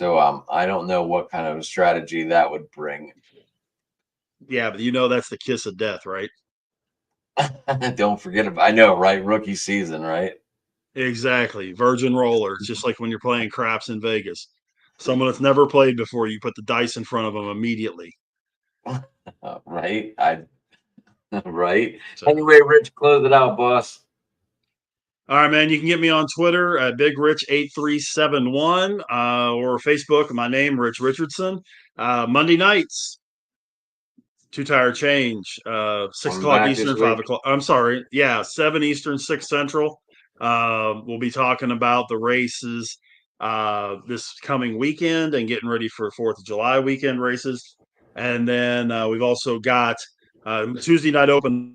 B: I don't know what kind of a strategy that would bring.
A: Yeah, but that's the kiss of death, right?
B: Don't forget about. I know, right? Rookie season, right?
A: Exactly. Virgin roller. It's just like when you're playing craps in Vegas. Someone that's never played before, you put the dice in front of them immediately.
B: Right. Right. So, anyway, Rich, close it out, boss.
A: All right, man. You can get me on Twitter at BigRich8371 or Facebook. My name, Rich Richardson. Monday nights, Two Tire Change. 6 o'clock Eastern, 5 o'clock. I'm sorry. Yeah, 7 Eastern, 6 Central. We'll be talking about the races this coming weekend and getting ready for 4th of July weekend races. And then we've also got Tuesday Night Open.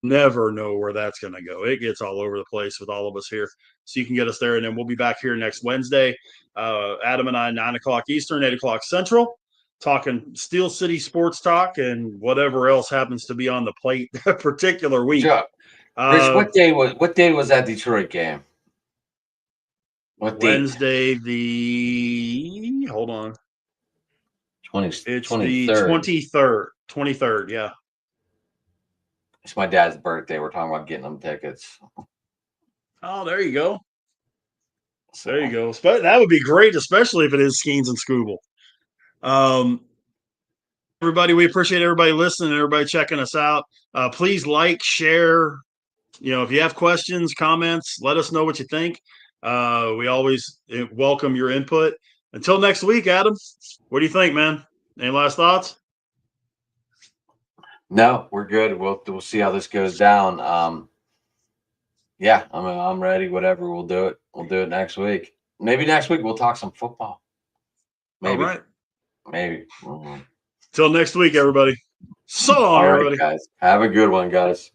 A: Never know where that's going to go. It gets all over the place with all of us here. So you can get us there. And then we'll be back here next Wednesday. Adam and I, 9 o'clock Eastern, 8 o'clock Central, talking Steel City sports talk and whatever else happens to be on the plate that particular week.
B: Rich, what day was that Detroit game? What
A: Wednesday, hold on.
B: It's
A: 23rd. The 23rd, yeah.
B: It's my dad's birthday. We're talking about getting them tickets.
A: Oh, there you go. There you go. That would be great, especially if it is Skeens and Scooble. Everybody, we appreciate everybody listening and everybody checking us out. Please like, share. If you have questions, comments, let us know what you think. We always welcome your input. Until next week, Adam, what do you think, man? Any last thoughts?
B: No, we're good. We'll see how this goes down. Yeah, I'm ready. Whatever, we'll do it. We'll do it next week. Maybe next week we'll talk some football. Maybe.
A: All right.
B: Maybe. Mm-hmm.
A: Till next week, everybody. So long, everybody.
B: Guys. Have a good one, guys.